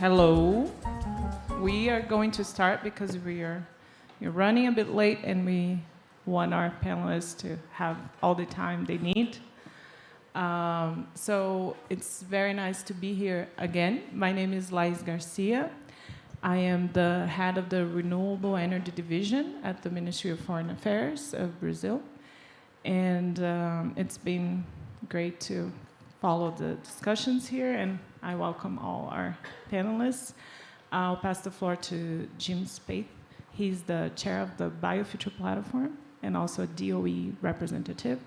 Hello. We are going to start because you're running a bit late and we want our panelists to have all the time they need. So it's very nice to be here again. My name is Lais Garcia. I am the head of the Renewable Energy Division at the Ministry of Foreign Affairs of Brazil. And it's been great to follow the discussions here, and I welcome all our panelists. I'll pass the floor to Jim Spaeth. He's the chair of the Biofuture platform and also a DOE representative.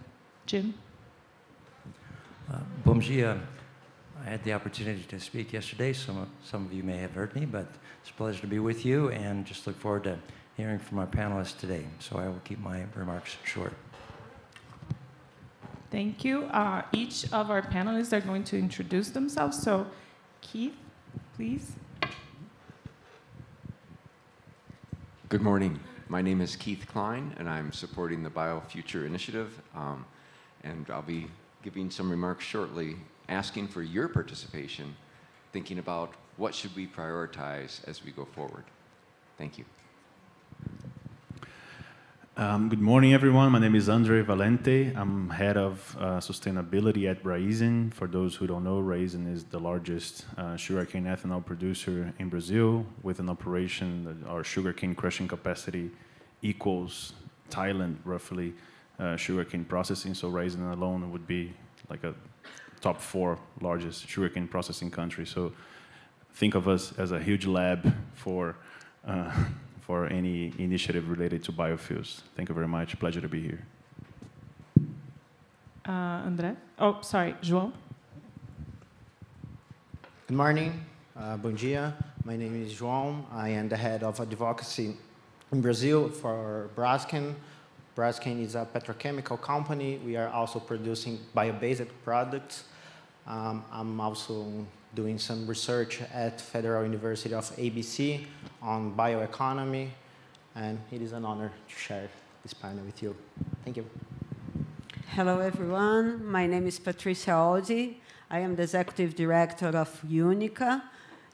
Jim? Bom dia. I had the opportunity to speak yesterday. Some of you may have heard me, but it's a pleasure to be with you and just look forward to hearing from our panelists today. So I will keep my remarks short. Thank you. Each of our panelists are going to introduce themselves. So, Keith, please. Good morning. My name is Keith Kline, and I'm supporting the Biofuture initiative. And I'll be giving some remarks shortly, asking for your participation, thinking about what should we prioritize as we go forward. Thank you. Good morning, everyone. My name is André Valente. I'm head of sustainability at Raizen. For those who don't know, Raizen is the largest sugarcane ethanol producer in Brazil, with an operation that our sugarcane crushing capacity equals Thailand, roughly, sugarcane processing. So Raizen alone would be like a top 4 largest sugarcane processing country. So think of us as a huge lab for any initiative related to biofuels. Thank you very much. Pleasure to be here. André? Oh, sorry, João? Good morning. Bom dia. My name is João. I am the head of advocacy in Brazil for Braskem. Braskem is a petrochemical company. We are also producing bio-based products. I'm also doing some research at Federal University of ABC on bioeconomy, and it is an honor to share this panel with you. Thank you. Hello, everyone. My name is Patricia Audi. I am the executive director of Unica.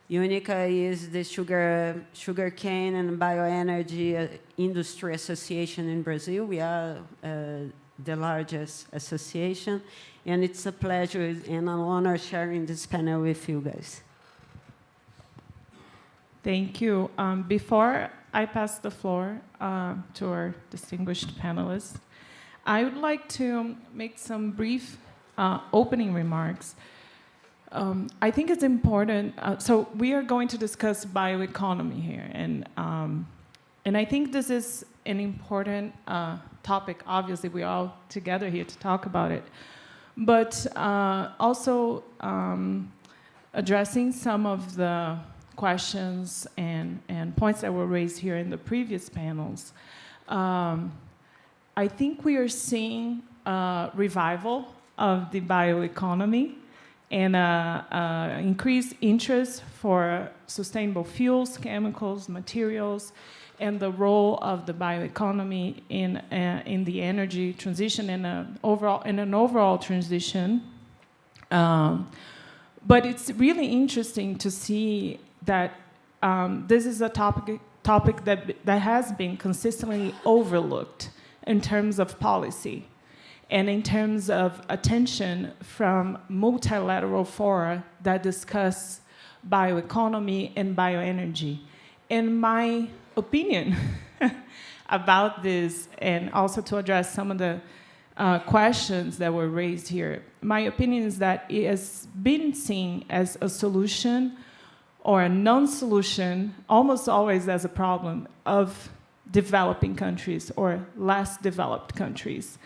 Unica is the sugarcane and bioenergy industry association in Brazil. We are the largest association, and it's a pleasure and an honor sharing this panel with you guys. Thank you. Before I pass the floor to our distinguished panelists, I would like to make some brief opening remarks. I think it's important. So we are going to discuss bioeconomy here, and I think this is an important topic. Obviously, we're all together here to talk about it, but also addressing some of the questions and points that were raised here in the previous panels. I think we are seeing a revival of the bioeconomy and increased interest for sustainable fuels, chemicals, materials, and the role of the bioeconomy in the energy transition and an overall transition. But it's really interesting to see that this is a topic that has been consistently overlooked in terms of policy and in terms of attention from multilateral fora that discuss bioeconomy and bioenergy. And my opinion about this, and also to address some of the questions that were raised here, my opinion is that it has been seen as a solution or a non-solution, almost always as a problem of developing countries or less developed countries.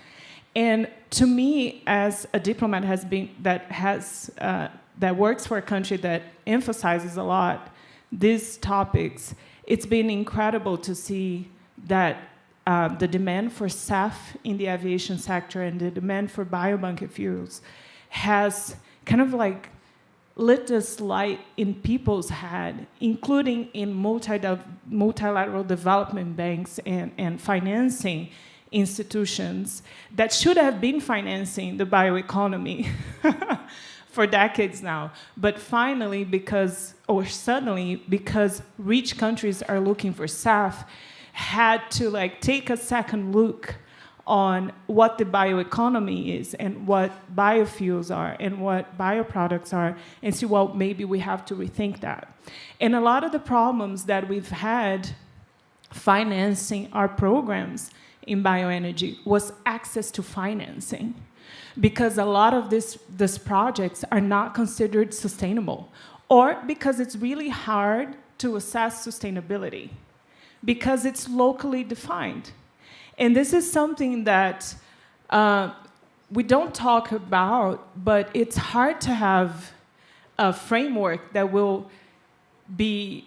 And to me, as a diplomat that works for a country that emphasizes a lot these topics, it's been incredible to see that the demand for SAF in the aviation sector and the demand for biobunker fuels has kind of like lit this light in people's head, including in multilateral development banks and financing institutions that should have been financing the bioeconomy for decades now. But finally, because rich countries are looking for SAF, had to take a second look on what the bioeconomy is and what biofuels are and what bioproducts are, and see, well, maybe we have to rethink that. And a lot of the problems that we've had financing our programs in bioenergy was access to financing, because a lot of these projects are not considered sustainable, or because it's really hard to assess sustainability, because it's locally defined. And this is something that we don't talk about, but it's hard to have a framework that will be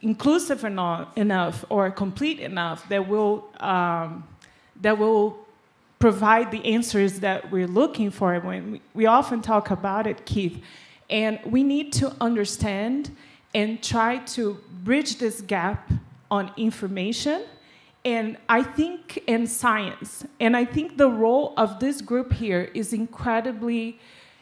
inclusive enough or complete enough that will provide the answers that we're looking for. When we often talk about it, Keith, and we need to understand and try to bridge this gap on information, and I think in science. And I think the role of this group here is incredibly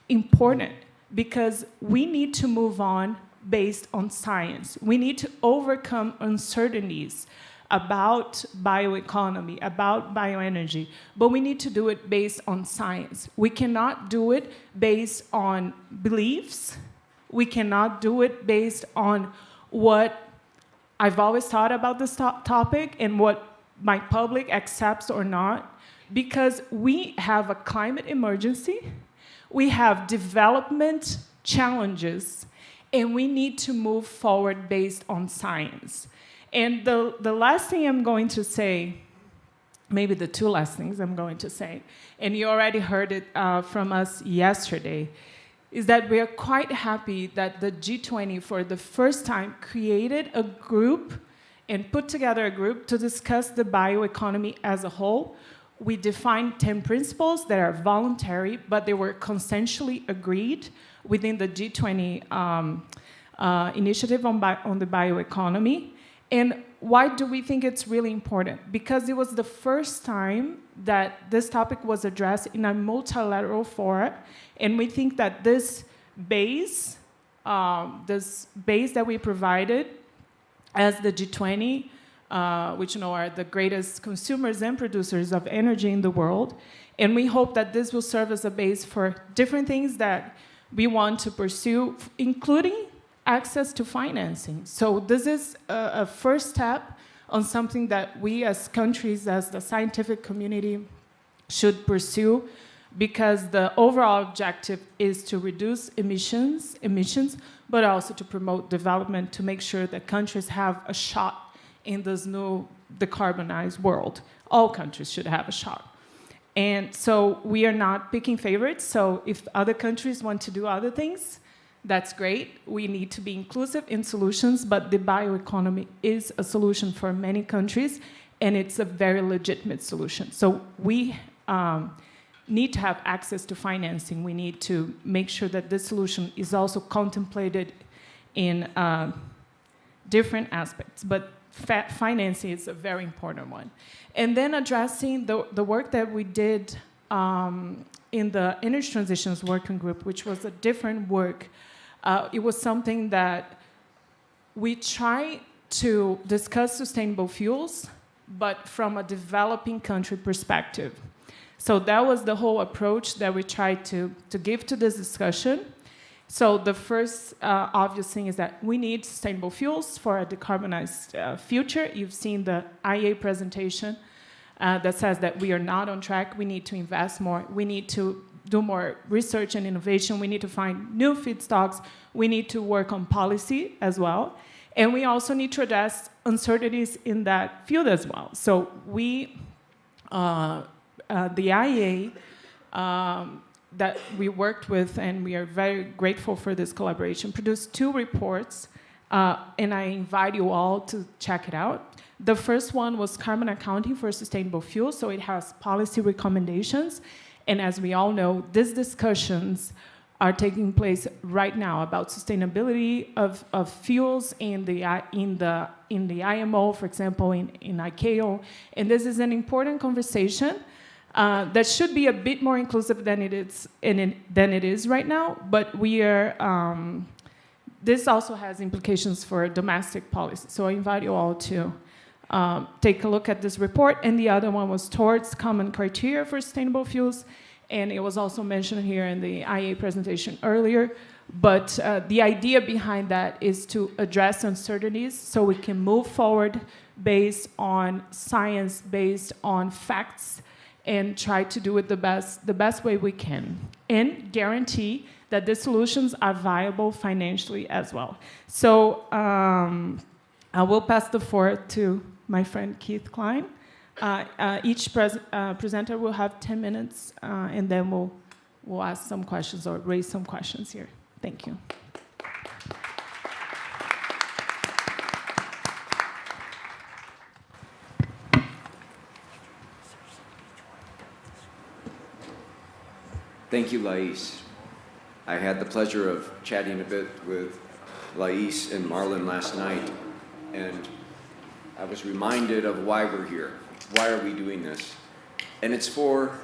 important, because we need to move on based on science. We need to overcome uncertainties about bioeconomy, about bioenergy, but we need to do it based on science. We cannot do it based on beliefs. We cannot do it based on what I've always thought about this topic and what my public accepts or not, because we have a climate emergency, we have development challenges, and we need to move forward based on science. And the last thing I'm going to say, maybe the two last things I'm going to say, and you already heard it from us yesterday, is that we are quite happy that the G20 for the first time created a group and put together a group to discuss the bioeconomy as a whole. We defined 10 principles that are voluntary, but they were consensually agreed within the G20 initiative on the bioeconomy. And why do we think it's really important? Because it was the first time that this topic was addressed in a multilateral forum, and we think that this base that we provided as the G20, which are the greatest consumers and producers of energy in the world, and we hope that this will serve as a base for different things that we want to pursue, including access to financing. So this is a first step on something that we as countries, as the scientific community, should pursue, because the overall objective is to reduce emissions, but also to promote development, to make sure that countries have a shot in this new decarbonized world. All countries should have a shot. And so we are not picking favorites. So if other countries want to do other things, that's great. We need to be inclusive in solutions, but the bioeconomy is a solution for many countries, and it's a very legitimate solution. So we need to have access to financing. We need to make sure that this solution is also contemplated in different aspects, but financing is a very important one. And then addressing the work that we did in the Energy Transitions Working Group, which was a different work. It was something that we try to discuss sustainable fuels, but from a developing country perspective. So that was the whole approach that we tried to give to this discussion. So the first obvious thing is that we need sustainable fuels for a decarbonized future. You've seen the IEA presentation that says that we are not on track. We need to invest more. We need to do more research and innovation. We need to find new feedstocks. We need to work on policy as well. And we also need to address uncertainties in that field as well. So we, the IEA that we worked with, and we are very grateful for this collaboration, produced 2 reports, and I invite you all to check it out. The first one was Carbon Accounting for Sustainable Fuels, so it has policy recommendations. And as we all know, these discussions are taking place right now about sustainability of fuels in the IMO, for example, in ICAO. And this is an important conversation that should be a bit more inclusive than it is right now. But we are. This also has implications for domestic policy. So I invite you all to take a look at this report. And the other one was towards common criteria for sustainable fuels. And it was also mentioned here in the IA presentation earlier. But the idea behind that is to address uncertainties so we can move forward based on science, based on facts, and try to do it the best way we can, and guarantee that the solutions are viable financially as well. So I will pass the floor to my friend Keith Kline. Each presenter will have 10 minutes, and then we'll ask some questions or raise some questions here. Thank you. Thank you, Lais. I had the pleasure of chatting a bit with Lais and Marlon last night, and I was reminded of why we're here. Why are we doing this? And it's for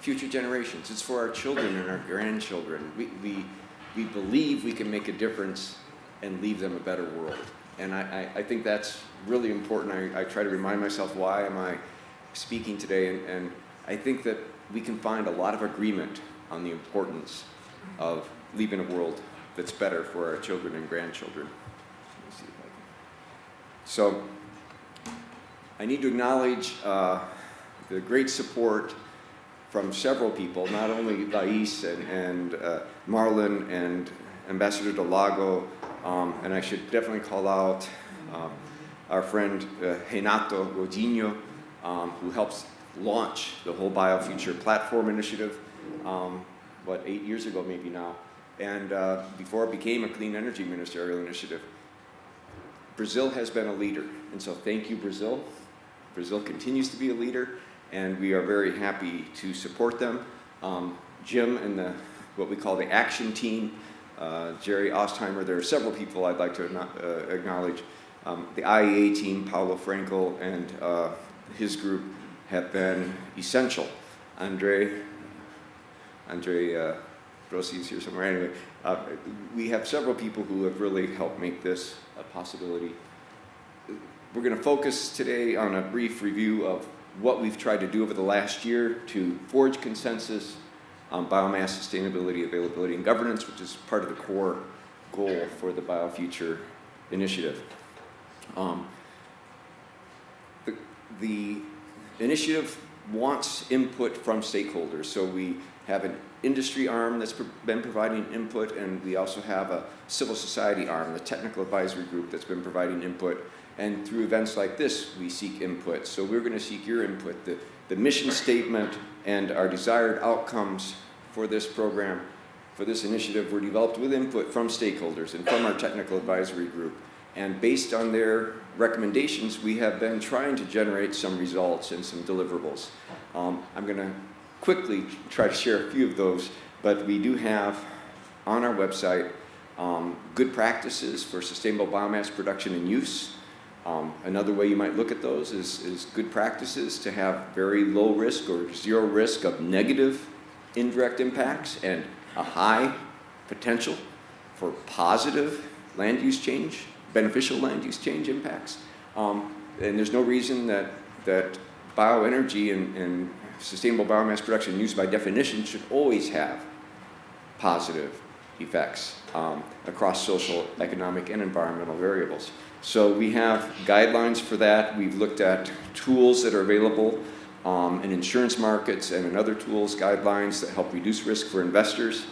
future generations. It's for our children and our grandchildren. We believe we can make a difference and leave them a better world. And I think that's really important. I try to remind myself, why am I speaking today? And I think that we can find a lot of agreement on the importance of leaving a world that's better for our children and grandchildren. So I need to acknowledge the great support from several people, not only Lais and Marlon and Ambassador Delago, and I should definitely call out our friend Renato Godinho, who helps launch the whole Biofuture platform initiative, 8 years ago maybe now, and before it became a clean energy ministerial initiative. Brazil has been a leader, and so thank you, Brazil. Brazil continues to be a leader, and we are very happy to support them. Jim and what we call the action team, Jerry Ostheimer, there are several people I'd like to acknowledge. The IEA team, Paulo Frankel and his group have been essential. André Rossi is here somewhere. Anyway, we have several people who have really helped make this a possibility. We're going to focus today on a brief review of what we've tried to do over the last year to forge consensus on biomass sustainability, availability, and governance, which is part of the core goal for the Biofuture initiative. The initiative wants input from stakeholders, so we have an industry arm that's been providing input, and we also have a civil society arm, the technical advisory group, that's been providing input. And through events like this, we seek input. So we're going to seek your input. The mission statement and our desired outcomes for this program, for this initiative, were developed with input from stakeholders and from our technical advisory group. And based on their recommendations, we have been trying to generate some results and some deliverables. I'm going to quickly try to share a few of those, but we do have on our website good practices for sustainable biomass production and use. Another way you might look at those is good practices to have very low risk or zero risk of negative indirect impacts and a high potential for positive land use change, beneficial land use change impacts. And there's no reason that bioenergy and sustainable biomass production and use by definition should always have positive effects across social, economic, and environmental variables. So we have guidelines for that. We've looked at tools that are available in insurance markets and in other tools, guidelines that help reduce risk for investors.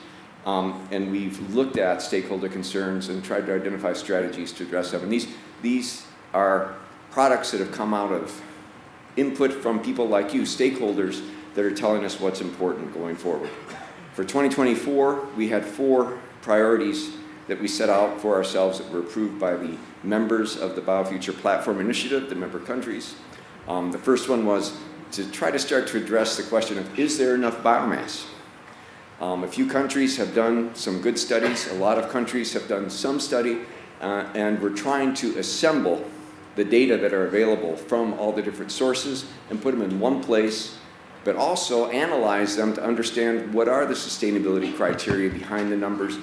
And we've looked at stakeholder concerns and tried to identify strategies to address them. And these are products that have come out of input from people like you, stakeholders, that are telling us what's important going forward. For 2024, we had 4 priorities that we set out for ourselves that were approved by the members of the Biofuture Platform Initiative, the member countries. The first one was to try to start to address the question of, is there enough biomass? A few countries have done some good studies. A lot of countries have done some study, and we're trying to assemble the data that are available from all the different sources and put them in one place but also analyze them to understand what are the sustainability criteria behind the numbers,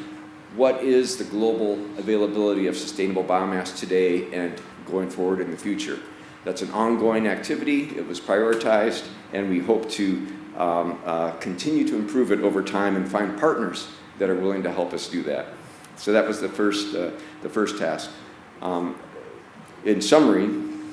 what is the global availability of sustainable biomass today and going forward in the future. That's an ongoing activity. It was prioritized, and we hope to continue to improve it over time and find partners that are willing to help us do that. So that was the first task. In summary,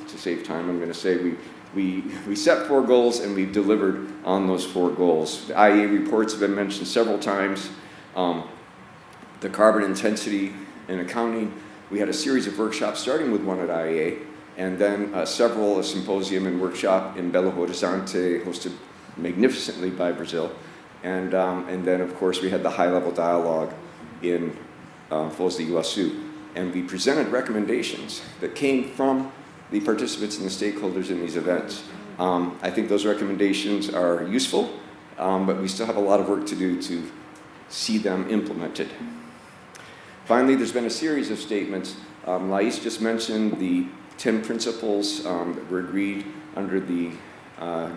to save time, I'm going to say we set 4 goals and we've delivered on those 4 goals. The IEA reports have been mentioned several times. The carbon intensity and accounting, we had a series of workshops starting with one at IEA, and then a symposium and workshop in Belo Horizonte, hosted magnificently by Brazil. And then, of course, we had the high-level dialogue in Foz do Iguaçu. And we presented recommendations that came from the participants and the stakeholders in these events. I think those recommendations are useful, but we still have a lot of work to do to see them implemented. Finally, there's been a series of statements. Lais just mentioned the 10 principles that were agreed under the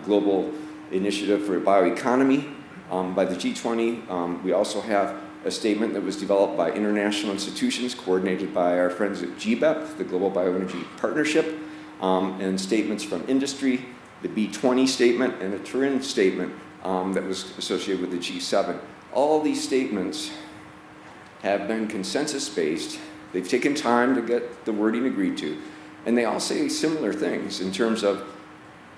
Global Initiative for Bioeconomy by the G20. We also have a statement that was developed by international institutions coordinated by our friends at GBEP, the Global Bioenergy Partnership, and statements from industry, the B20 statement, and a Turin statement that was associated with the G7. All these statements have been consensus-based. They've taken time to get the wording agreed to, and they all say similar things in terms of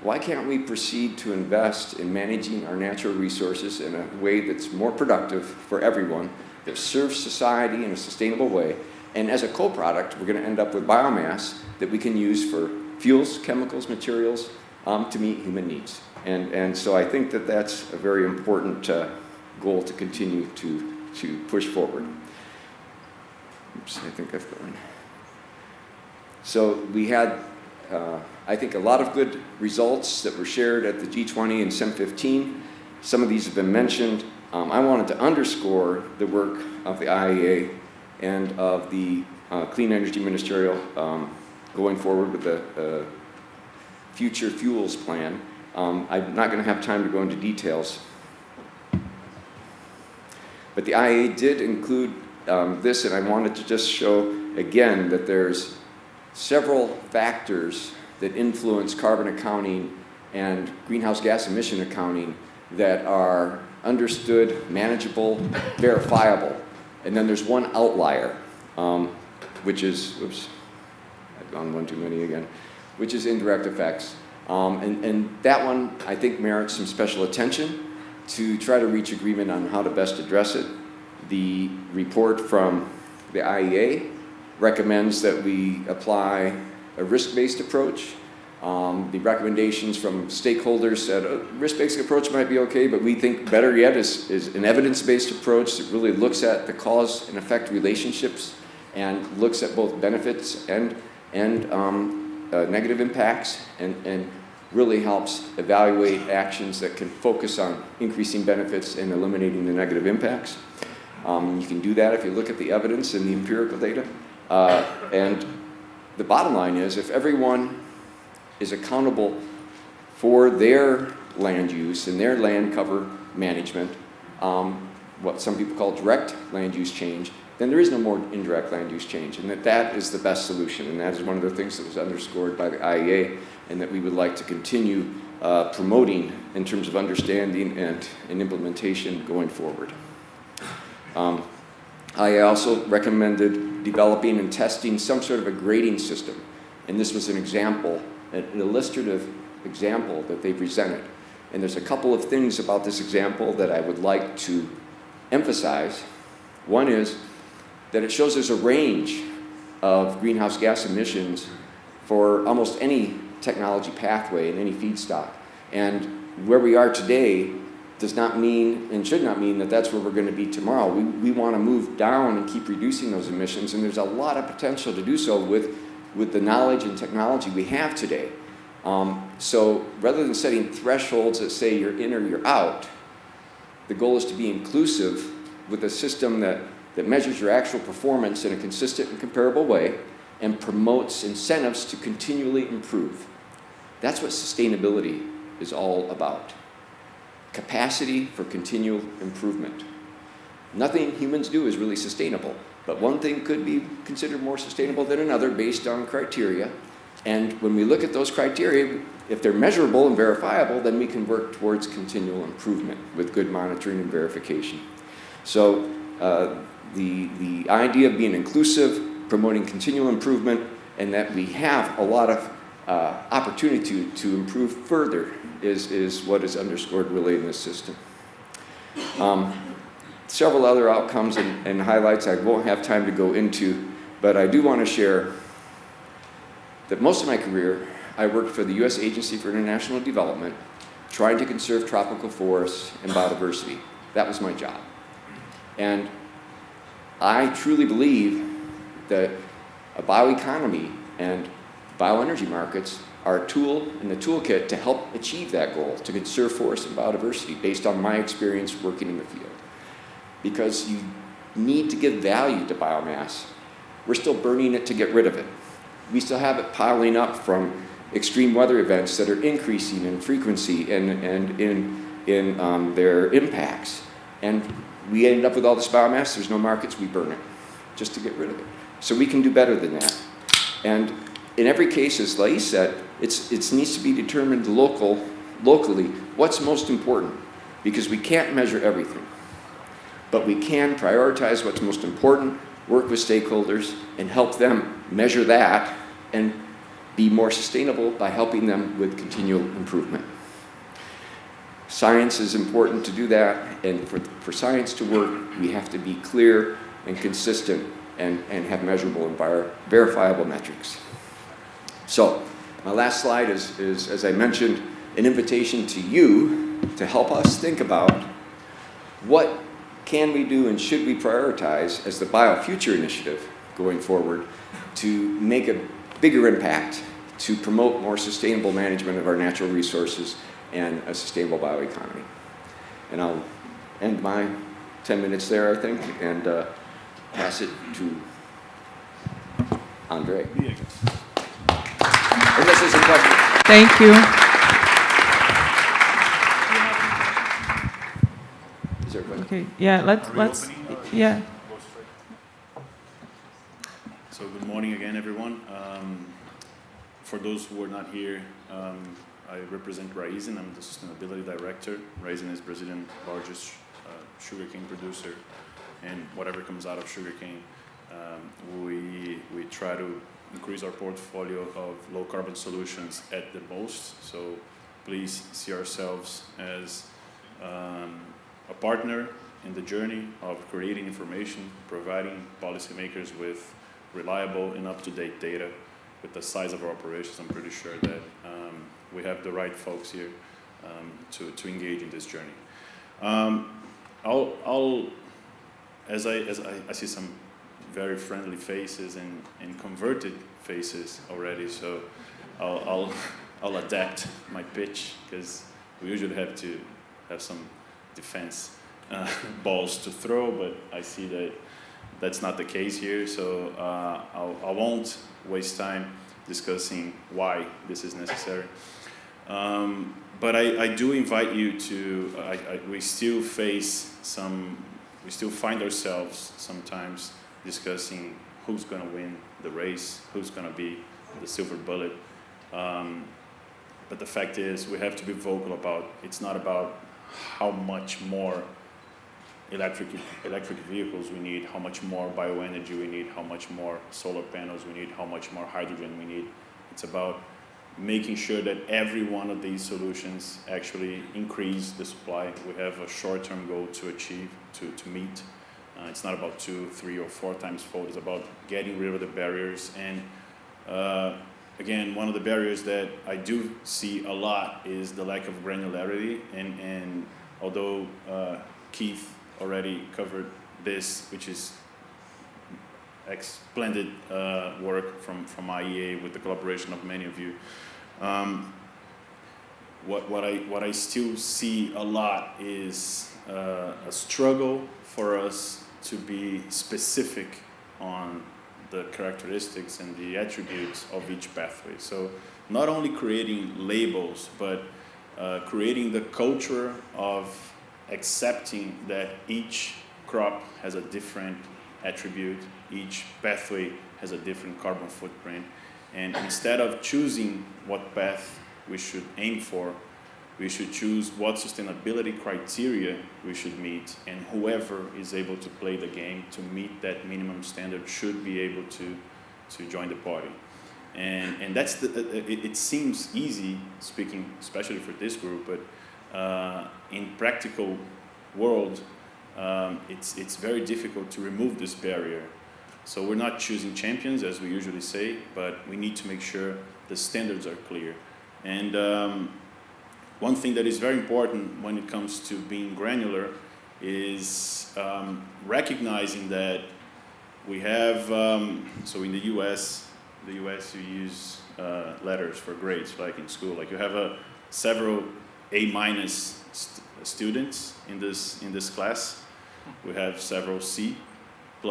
why can't we proceed to invest in managing our natural resources in a way that's more productive for everyone, that serves society in a sustainable way, and as a co-product, we're going to end up with biomass that we can use for fuels, chemicals, materials to meet human needs. And so I think that that's a very important goal to continue to push forward. Oops, I think I've gone. So we had, I think, a lot of good results that were shared at the G20 and CEM15. Some of these have been mentioned. I wanted to underscore the work of the IEA and of the Clean Energy Ministerial going forward with the Future Fuels Plan. I'm not going to have time to go into details. But the IEA did include this, and I wanted to just show again that there's several factors that influence carbon accounting and greenhouse gas emission accounting that are understood, manageable, verifiable. And then there's one outlier, which is, oops, I've gone one too many again, which is indirect effects. And that one, I think, merits some special attention to try to reach agreement on how to best address it. The report from the IEA recommends that we apply a risk-based approach. The recommendations from stakeholders said a risk-based approach might be okay, but we think better yet is an evidence-based approach that really looks at the cause and effect relationships and looks at both benefits and negative impacts and really helps evaluate actions that can focus on increasing benefits and eliminating the negative impacts. You can do that if you look at the evidence and the empirical data. And the bottom line is, if everyone is accountable for their land use and their land cover management, what some people call direct land use change, then there is no more indirect land use change, and that is the best solution. And that is one of the things that was underscored by the IEA and that we would like to continue promoting in terms of understanding and implementation going forward. I also recommended developing and testing some sort of a grading system. And this was an example, an illustrative example that they presented. And there's a couple of things about this example that I would like to emphasize. One is that it shows there's a range of greenhouse gas emissions for almost any technology pathway and any feedstock. And where we are today does not mean and should not mean that that's where we're going to be tomorrow. We want to move down and keep reducing those emissions, and there's a lot of potential to do so with the knowledge and technology we have today. So rather than setting thresholds that say you're in or you're out, the goal is to be inclusive with a system that measures your actual performance in a consistent and comparable way and promotes incentives to continually improve. That's what sustainability is all about. capacity for continual improvement. Nothing humans do is really sustainable, but one thing could be considered more sustainable than another based on criteria. And when we look at those criteria, if they're measurable and verifiable, then we can work towards continual improvement with good monitoring and verification. So the idea of being inclusive, promoting continual improvement, and that we have a lot of opportunity to improve further is what is underscored really in this system. Several other outcomes and highlights I won't have time to go into, but I do want to share that most of my career I worked for the U.S. Agency for International Development, trying to conserve tropical forests and biodiversity. That was my job. And I truly believe that a bioeconomy and bioenergy markets are a tool in the toolkit to help achieve that goal, to conserve forests and biodiversity, based on my experience working in the field. Because you need to give value to biomass. We're still burning it to get rid of it. We still have it piling up from extreme weather events that are increasing in frequency and in their impacts. And we end up with all this biomass, there's no markets, we burn it just to get rid of it. So we can do better than that. And in every case, as Lais said, it needs to be determined locally what's most important, because we can't measure everything. But we can prioritize what's most important, work with stakeholders, and help them measure that and be more sustainable by helping them with continual improvement. Science is important to do that, and for science to work, we have to be clear and consistent and have measurable and verifiable metrics. So, my last slide is, as I mentioned, an invitation to you to help us think about what can we do and should we prioritize as the Biofuture initiative going forward to make a bigger impact to promote more sustainable management of our natural resources and a sustainable bioeconomy. And I'll end my 10 minutes there, I think, and pass it to André. Unless there's a question. Thank you. Is there a question? Okay, yeah, let's yeah. So good morning again, everyone. For those who are not here, I represent Raizen. I'm the Sustainability Director. Raizen is Brazilian largest sugarcane producer, and whatever comes out of sugarcane, we try to increase our portfolio of low carbon solutions at the most. So please see ourselves as a partner in the journey of creating information, providing policymakers with reliable and up-to-date data. With the size of our operations, I'm pretty sure that we have the right folks here to engage in this journey. As I see some very friendly faces and converted faces already, so I'll adapt my pitch, because we usually have to have some defense balls to throw, but I see that that's not the case here, so I won't waste time discussing why this is necessary. But I do invite you to, we still find ourselves sometimes discussing who's going to win the race, who's going to be the silver bullet. But the fact is, we have to be vocal about, it's not about how much more electric vehicles we need, how much more bioenergy we need, how much more solar panels we need, how much more hydrogen we need. It's about making sure that every one of these solutions actually increase the supply. We have a short-term goal to achieve, to meet. It's not about 2, 3, or 4 times fold. It's about getting rid of the barriers. And again, one of the barriers that I do see a lot is the lack of granularity. And although Keith already covered this, which is splendid work from IEA with the collaboration of many of you. What I still see a lot is a struggle for us to be specific on the characteristics and the attributes of each pathway. So not only creating labels, but creating the culture of accepting that each crop has a different attribute, each pathway has a different carbon footprint, and instead of choosing what path we should aim for, we should choose what sustainability criteria we should meet, and whoever is able to play the game to meet that minimum standard should be able to join the party. And that's it seems easy, speaking especially for this group, but in practical world, it's very difficult to remove this barrier. So we're not choosing champions, as we usually say, but we need to make sure the standards are clear. And one thing that is very important when it comes to being granular is recognizing that we have, so in the US you use letters for grades, like in school. Like you have several A- students in this class. We have several C+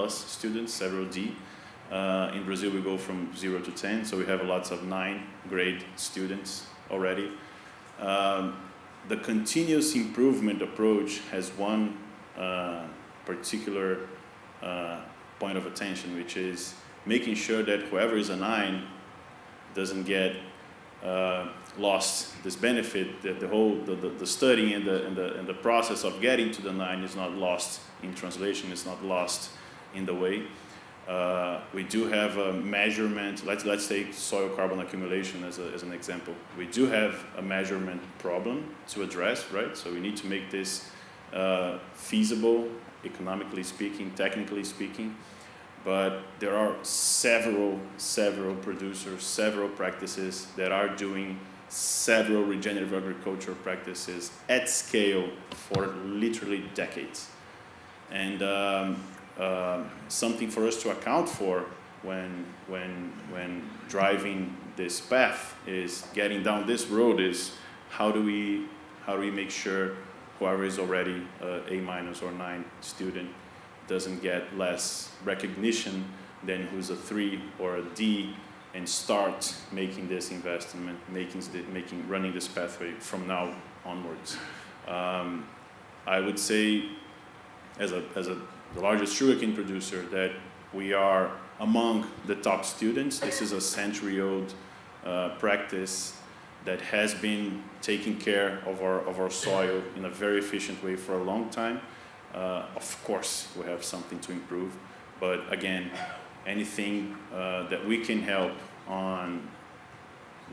students, several D. In Brazil, we go from 0 to 10, so we have lots of 9 grade students already. The continuous improvement approach has one particular point of attention, which is making sure that whoever is a 9 doesn't get lost. This benefit, the studying and the process of getting to the 9 is not lost in translation, it's not lost in the way. We do have a measurement. Let's take soil carbon accumulation as an example. We do have a measurement problem to address, right? So we need to make this feasible, economically speaking, technically speaking. But there are several producers, several practices that are doing several regenerative agriculture practices at scale for literally decades. And something for us to account for when driving this path is getting down this road is how do we make sure whoever is already A- or 9 student doesn't get less recognition than who's a 3 or a D, and start making this investment, running this pathway from now onwards. I would say, as the largest sugarcane producer, that we are among the top students. This is a century-old practice that has been taking care of our soil in a very efficient way for a long time. Of course, we have something to improve, but again, anything that we can help on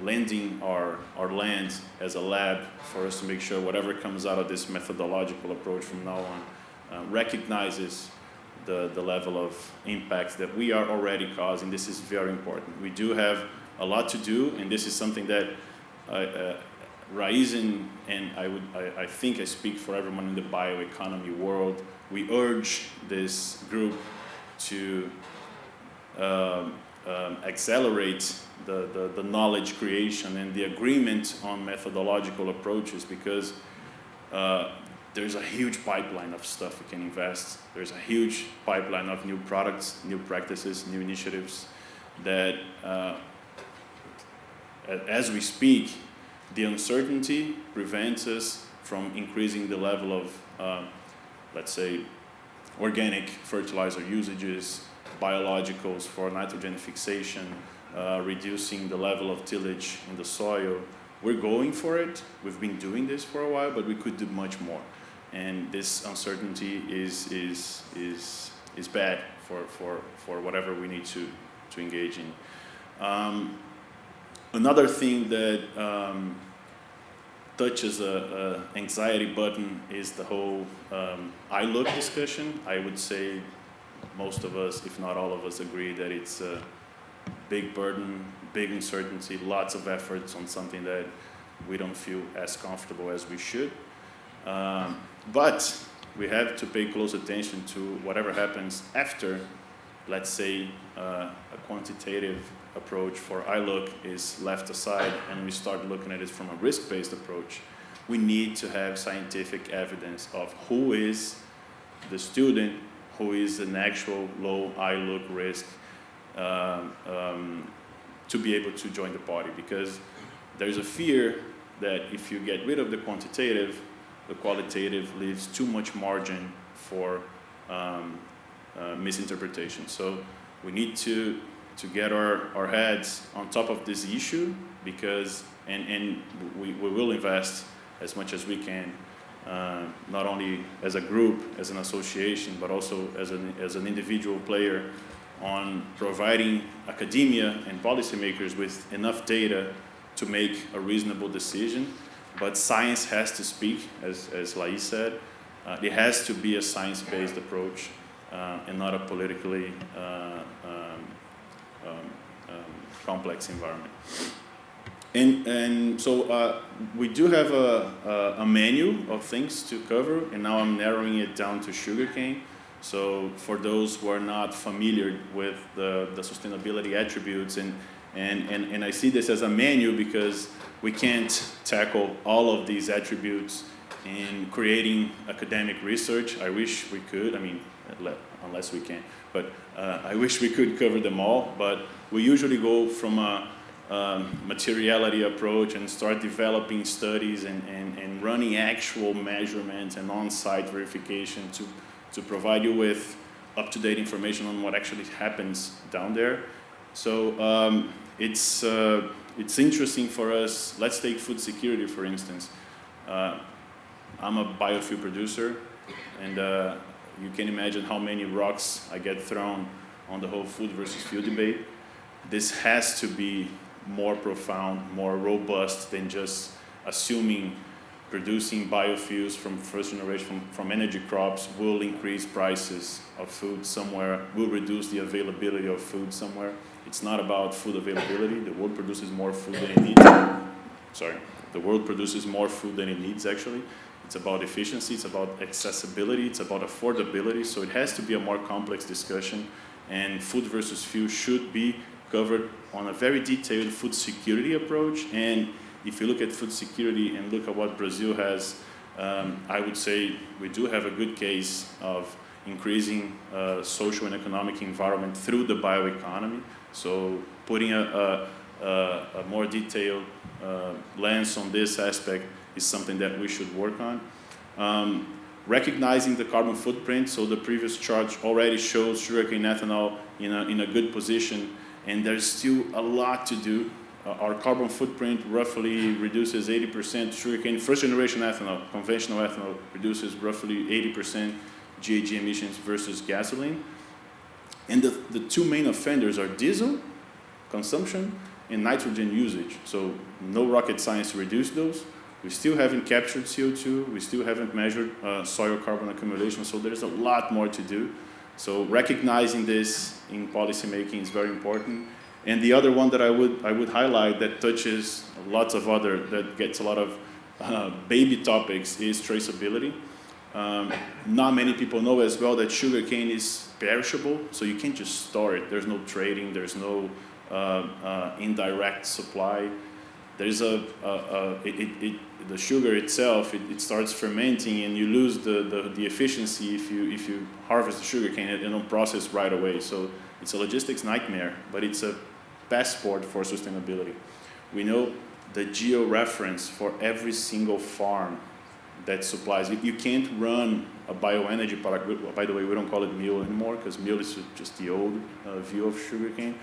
lending our land as a lab for us to make sure whatever comes out of this methodological approach from now on recognizes the level of impact that we are already causing. This is very important. We do have a lot to do, and this is something that Raizen, and I think I speak for everyone in the bioeconomy world, we urge this group to accelerate the knowledge creation and the agreement on methodological approaches, because there's a huge pipeline of stuff we can invest. There's a huge pipeline of new products, new practices, new initiatives that, as we speak, the uncertainty prevents us from increasing the level of, let's say, organic fertilizer usages, biologicals for nitrogen fixation, reducing the level of tillage in the soil. We're going for it. We've been doing this for a while, but we could do much more. And this uncertainty is bad for whatever we need to engage in. Another thing that touches a anxiety button is the whole I look discussion. I would say most of us, if not all of us, agree that it's a big burden, big uncertainty, lots of efforts on something that we don't feel as comfortable as we should. But we have to pay close attention to whatever happens after, let's say, a quantitative approach for iLook is left aside and we start looking at it from a risk-based approach. We need to have scientific evidence of who is the student, who is an actual low iLook risk, to be able to join the party, because there's a fear that if you get rid of the quantitative, the qualitative leaves too much margin for misinterpretation. So we need to get our heads on top of this issue, because and we will invest as much as we can, not only as a group, as an association, but also as an individual player, on providing academia and policymakers with enough data to make a reasonable decision. But science has to speak, as Lais said. It has to be a science-based approach and not a politically complex environment. And so we do have a menu of things to cover, and now I'm narrowing it down to sugarcane. So for those who are not familiar with the sustainability attributes, and I see this as a menu because we can't tackle all of these attributes in creating academic research. I wish we could, I mean, unless we can, but I wish we could cover them all, but we usually go from a materiality approach and start developing studies and running actual measurements and on-site verification to provide you with up-to-date information on what actually happens down there. So it's interesting for us. Let's take food security, for instance. I'm a biofuel producer, and you can imagine how many rocks I get thrown on the whole food versus fuel debate. This has to be more profound, more robust than just assuming producing biofuels from first generation, from energy crops will increase prices of food somewhere, will reduce the availability of food somewhere. It's not about food availability. The world produces more food than it needs. The world produces more food than it needs, actually. It's about efficiency, it's about accessibility, it's about affordability, so it has to be a more complex discussion, and food versus fuel should be covered on a very detailed food security approach. And if you look at food security and look at what Brazil has, I would say we do have a good case of increasing social and economic environment through the bioeconomy. So putting a more detailed lens on this aspect is something that we should work on. Recognizing the carbon footprint, so the previous chart already shows sugarcane ethanol in a good position, and there's still a lot to do. Our carbon footprint roughly reduces 80%. Sugarcane first generation ethanol, conventional ethanol, reduces roughly 80% GHG emissions versus gasoline. And the two main offenders are diesel consumption and nitrogen usage. So no rocket science to reduce those. We still haven't captured CO2. We still haven't measured soil carbon accumulation. So there's a lot more to do. So recognizing this in policymaking is very important. And the other one that I would highlight that touches lots of other, that gets a lot of baby topics, is traceability. Not many people know as well that sugarcane is perishable, so you can't just store it. There's no trading, there's no indirect supply. There's the sugar itself, it starts fermenting, and you lose the efficiency if you harvest the sugarcane and don't process right away. So it's a logistics nightmare, but it's a passport for sustainability. We know the geo-reference for every single farm that supplies. You can't run a bioenergy product. By the way, we don't call it meal anymore, because meal is just the old view of sugarcane.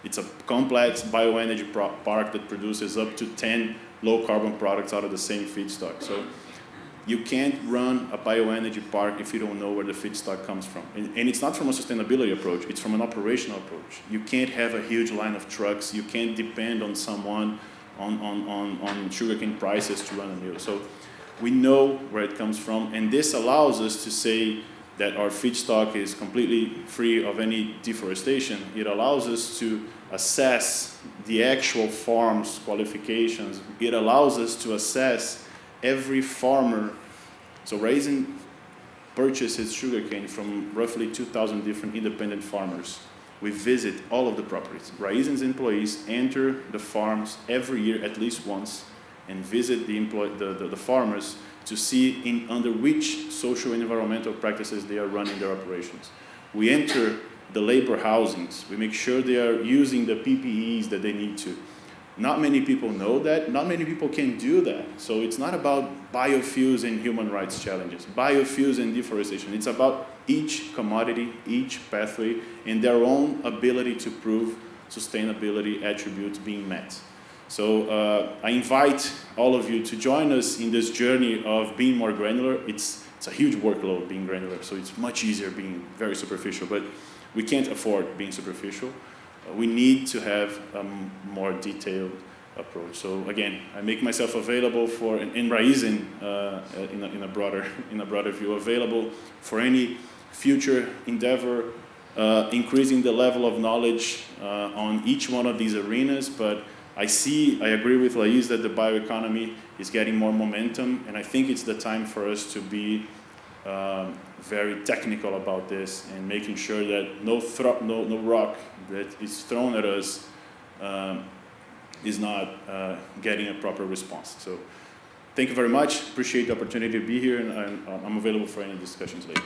It's a complex bioenergy park that produces up to 10 low-carbon products out of the same feedstock. So you can't run a bioenergy park if you don't know where the feedstock comes from. And it's not from a sustainability approach, it's from an operational approach. You can't have a huge line of trucks, you can't depend on someone on sugarcane prices to run a mill. So we know where it comes from, and this allows us to say that our feedstock is completely free of any deforestation. It allows us to assess the actual farm's qualifications. It allows us to assess every farmer. So Raizen purchases sugarcane from roughly 2,000 different independent farmers. We visit all of the properties. Raizen's employees enter the farms every year at least once and visit the farmers to see under which social and environmental practices they are running their operations. We enter the labor housings. We make sure they are using the PPEs that they need to. Not many people know that. Not many people can do that. So it's not about biofuels and human rights challenges, biofuels and deforestation. It's about each commodity, each pathway, and their own ability to prove sustainability attributes being met. So I invite all of you to join us in this journey of being more granular. It's a huge workload being granular, so it's much easier being very superficial, but we can't afford being superficial. We need to have a more detailed approach. So again, I make myself available for, in Raizen, in a broader view, available for any future endeavor, increasing the level of knowledge on each one of these arenas. But I agree with Lais that the bioeconomy is getting more momentum, and I think it's the time for us to be very technical about this and making sure that no rock that is thrown at us is not getting a proper response. So thank you very much. Appreciate the opportunity to be here, and I'm available for any discussions later.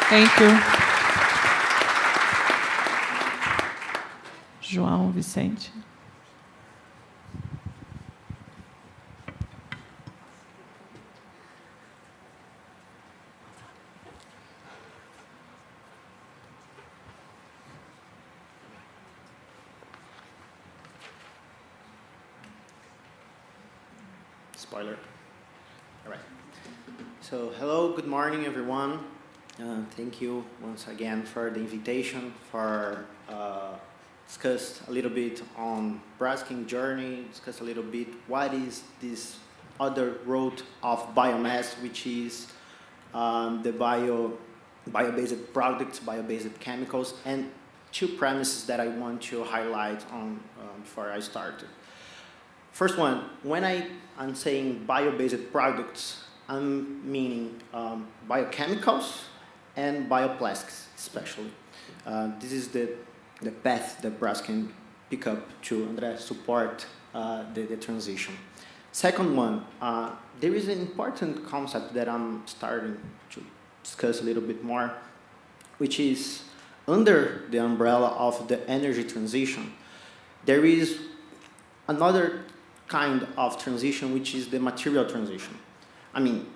Thank you. João, Vicente. Spoiler. All right. So hello, good morning, everyone. Thank you once again for the invitation, for discuss a little bit on Braskem journey, discuss a little bit what is this other road of biomass, which is the bio-based products, bio-based chemicals, and two premises that I want to highlight on before I start. First one, when I'm saying bio-based products, I'm meaning biochemicals and bioplastics, especially. This is the path that Braskem pick up to, André, support the transition. Second one, there is an important concept that I'm starting to discuss a little bit more, which is under the umbrella of the energy transition, there is another kind of transition, which is the material transition. I mean,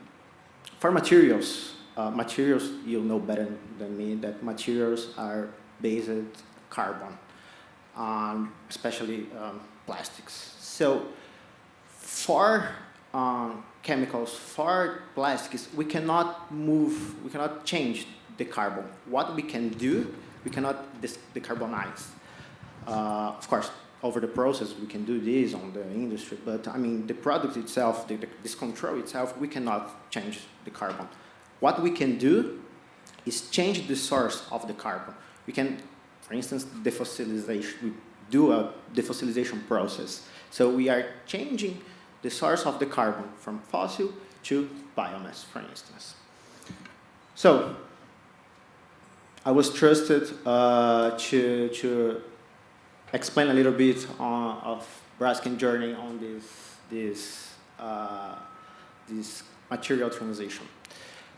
for materials, you'll know better than me that materials are based carbon, especially plastics. So for chemicals, for plastics, we cannot change the carbon. What we can do, we cannot decarbonize. Of course, over the process, we can do this on the industry, but I mean, the product itself, this control itself, we cannot change the carbon. What we can do is change the source of the carbon. We can, for instance, we do a defossilization process. So we are changing the source of the carbon from fossil to biomass, for instance. So I was trusted to explain a little bit of Braskem journey on this material transition.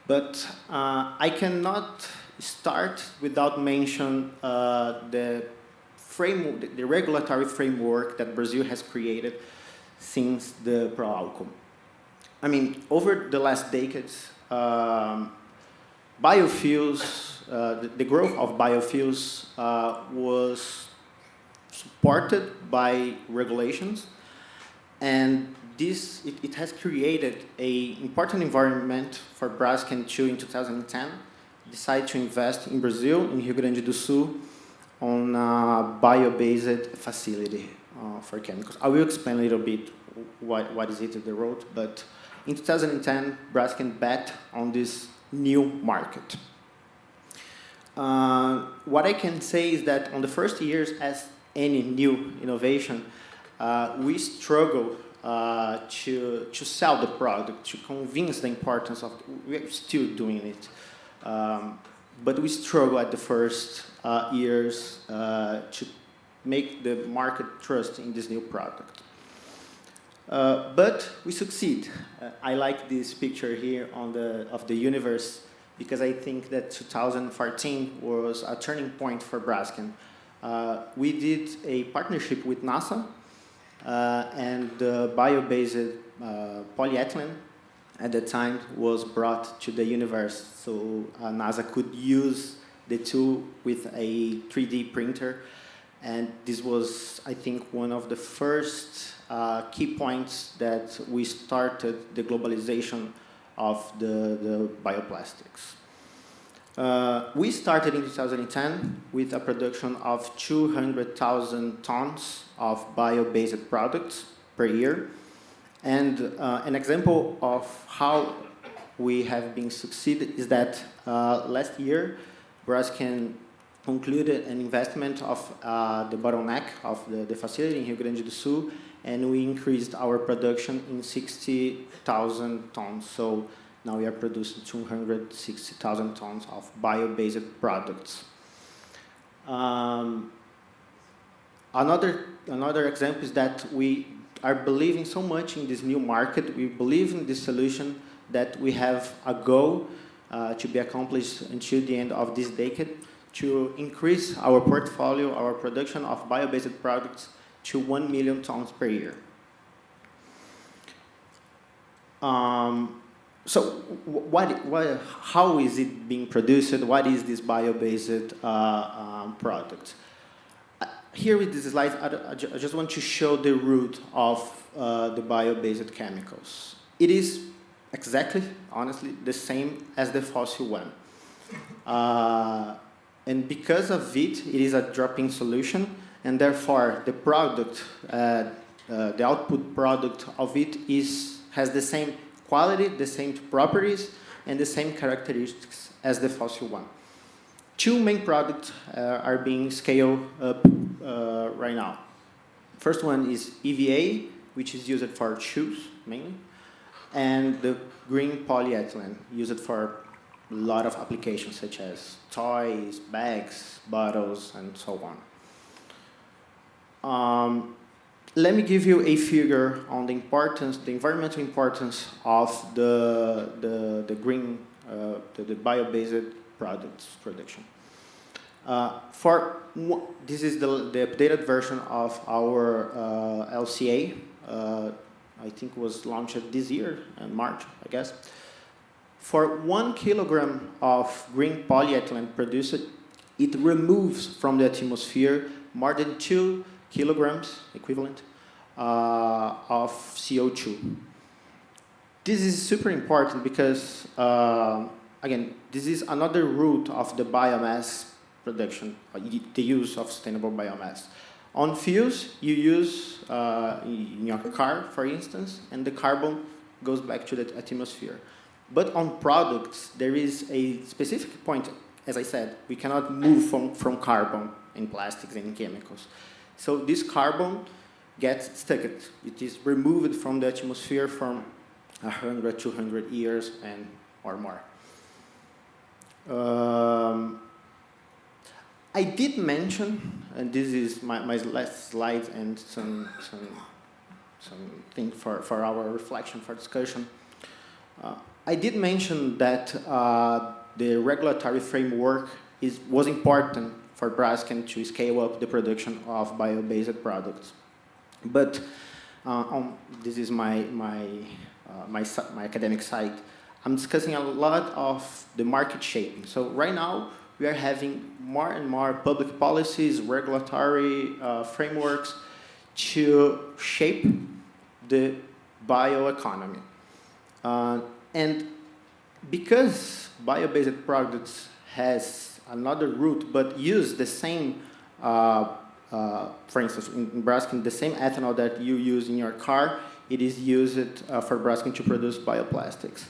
But I cannot start without mention the regulatory framework that Brazil has created since the pro-alcohol. I mean, over the last decades, biofuels, the growth of biofuels was supported by regulations, and it has created an important environment for Braskem to, in 2010, decide to invest in Brazil, in Rio Grande do Sul, on a bio-based facility for chemicals. I will explain a little bit what is it, the road, but in 2010, Braskem bet on this new market. What I can say is that on the first years, as any new innovation, we struggle to sell the product, to convince the importance of. We're still doing it, but we struggle at the first years to make the market trust in this new product. But we succeed. I like this picture here of the universe, because I think that 2014 was a turning point for Braskem. We did a partnership with NASA, and the bio-based polyethylene at the time was brought to the universe, so NASA could use the tool with a 3D printer, and this was, I think, one of the first key points that we started the globalization of the bioplastics. We started in 2010 with a production of 200,000 tons of bio-based products per year. And an example of how we have been succeeded is that last year, Braskem concluded an investment of the bottleneck of the facility in Rio Grande do Sul, and we increased our production in 60,000 tons. So now we are producing 260,000 tons of bio-based products. Another example is that we are believing so much in this new market. We believe in this solution that we have a goal to be accomplished until the end of this decade to increase our portfolio, our production of bio-based products to 1 million tons per year. So how is it being produced? What is this bio-based product? Here with this slide, I just want to show the root of the bio-based chemicals. It is exactly, honestly, the same as the fossil one. And because of it, it is a drop-in solution, and therefore the product, the output product of it has the same quality, the same properties, and the same characteristics as the fossil one. Two main products are being scaled up right now. First one is EVA, which is used for shoes mainly, and the green polyethylene, used for a lot of applications such as toys, bags, bottles, and so on. Let me give you a figure on the importance, the environmental importance of the green, the bio-based products production. This is the updated version of our LCA. I think was launched this year in March, I guess. For 1 kilogram of green polyethylene produced, it removes from the atmosphere more than 2 kilograms equivalent of CO2. This is super important because, again, this is another route of the biomass production, the use of sustainable biomass. On fuels, you use in your car, for instance, and the carbon goes back to the atmosphere. But on products, there is a specific point. As I said, we cannot move from carbon in plastics and in chemicals. So this carbon gets stuck. It is removed from the atmosphere from 100, 200 years or more. I did mention, and this is my last slide and something for our reflection, for discussion. I did mention that the regulatory framework was important for Braskem to scale up the production of bio-based products. But this is my academic side. I'm discussing a lot of the market shaping. So right now, we are having more and more public policies, regulatory frameworks to shape the bioeconomy. And because bio-based products has another route, but use the same, for instance, in Braskem, the same ethanol that you use in your car, it is used for Braskem to produce bioplastics.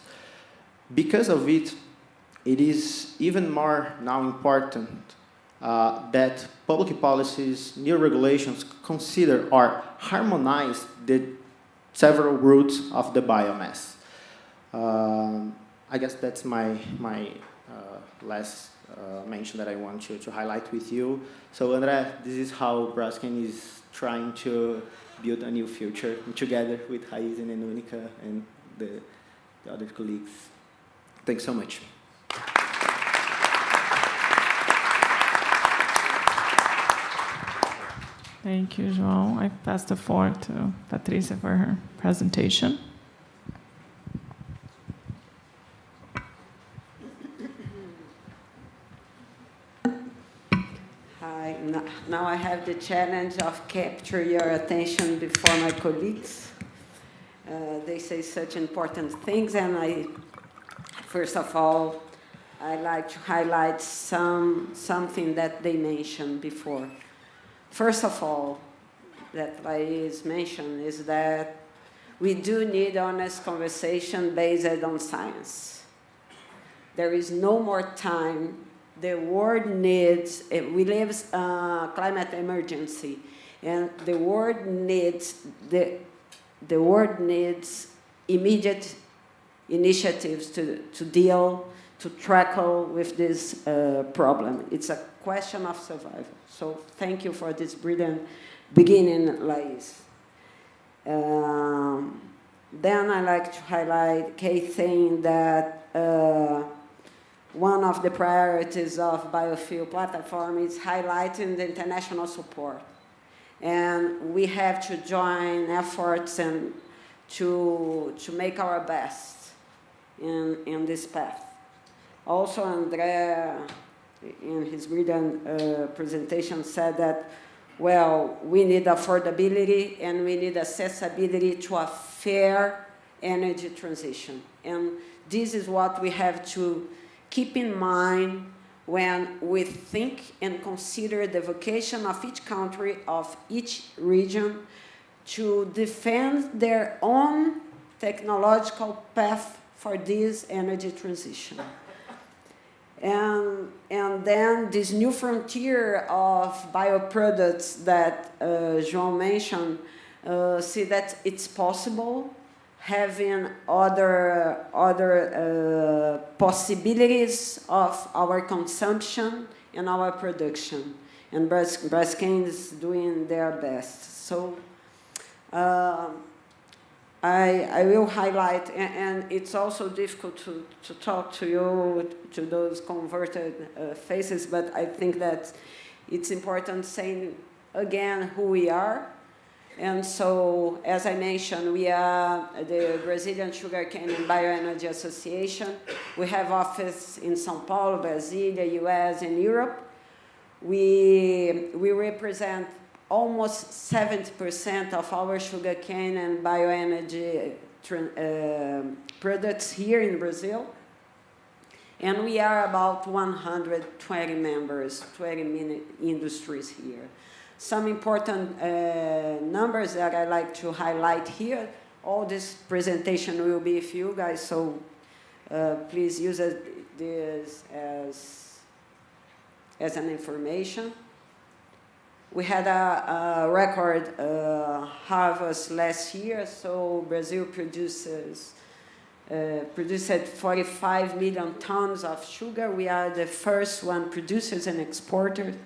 Because of it, it is even more now important that public policies, new regulations consider or harmonize the several routes of the biomass. I guess that's my last mention that I want to highlight with you. So André, this is how Braskem is trying to build a new future together with Raizen and Unica and the other colleagues. Thanks so much. Thank you, João. I pass the floor to Patricia for her presentation. Hi. Now I have the challenge of capture your attention before my colleagues. They say such important things, and first of all, I like to highlight something that they mentioned before. First of all, that Lais mentioned is that we do need honest conversation based on science. There is no more time. The world needs, we live a climate emergency, and the world needs immediate initiatives to deal, to tackle with this problem. It's a question of survival. So thank you for this brilliant beginning, Lais. Then I like to highlight Kay saying that one of the priorities of biofuel platform is highlighting the international support. And we have to join efforts and to make our best in this path. Also, André, in his brilliant presentation, said that, well, we need affordability and we need accessibility to a fair energy transition. And this is what we have to keep in mind when we think and consider the vocation of each country, of each region, to defend their own technological path for this energy transition. And then this new frontier of bioproducts that João mentioned, see that it's possible, having other possibilities of our consumption and our production. And Braskem is doing their best. So I will highlight, and it's also difficult to talk to you, to those converted faces, but I think that it's important saying again who we are. And so, as I mentioned, we are the Brazilian Sugarcane and Bioenergy Association. We have office in São Paulo, Brasilia, US, and Europe. We represent almost 70% of our sugarcane and bioenergy products here in Brazil. And we are about 120 members, 20 mini industries here. Some important numbers that I like to highlight here. All this presentation will be with you guys, so please use this as an information. We had a record harvest last year, so Brazil produced 45 million tons of sugar. We are the first one producers and exporters.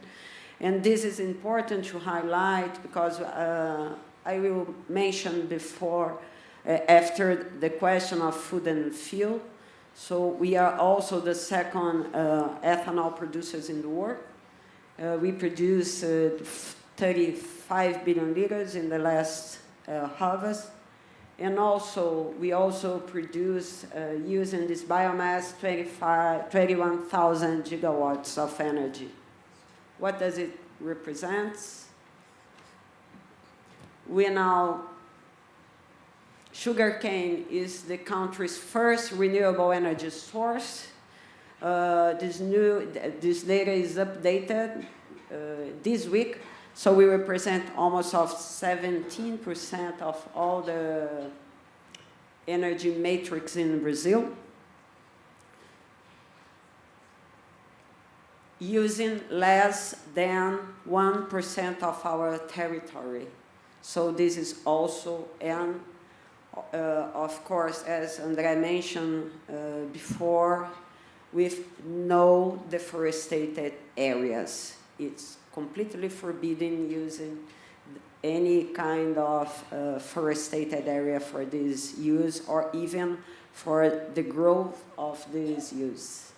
And this is important to highlight because I will mention before, after the question of food and fuel. So we are also the second ethanol producers in the world. We produced 35 billion liters in the last harvest. And also, we also produce, using this biomass, 21,000 gigawatts of energy. What does it represent? We now, sugarcane is the country's first renewable energy source. This data is updated this week, so we represent almost of 17% of all the energy matrix in Brazil, using less than 1% of our territory. So this is also, and of course, as André mentioned before, with no deforested areas. It's completely forbidden using any kind of forested area for this use, or even for the growth of this use.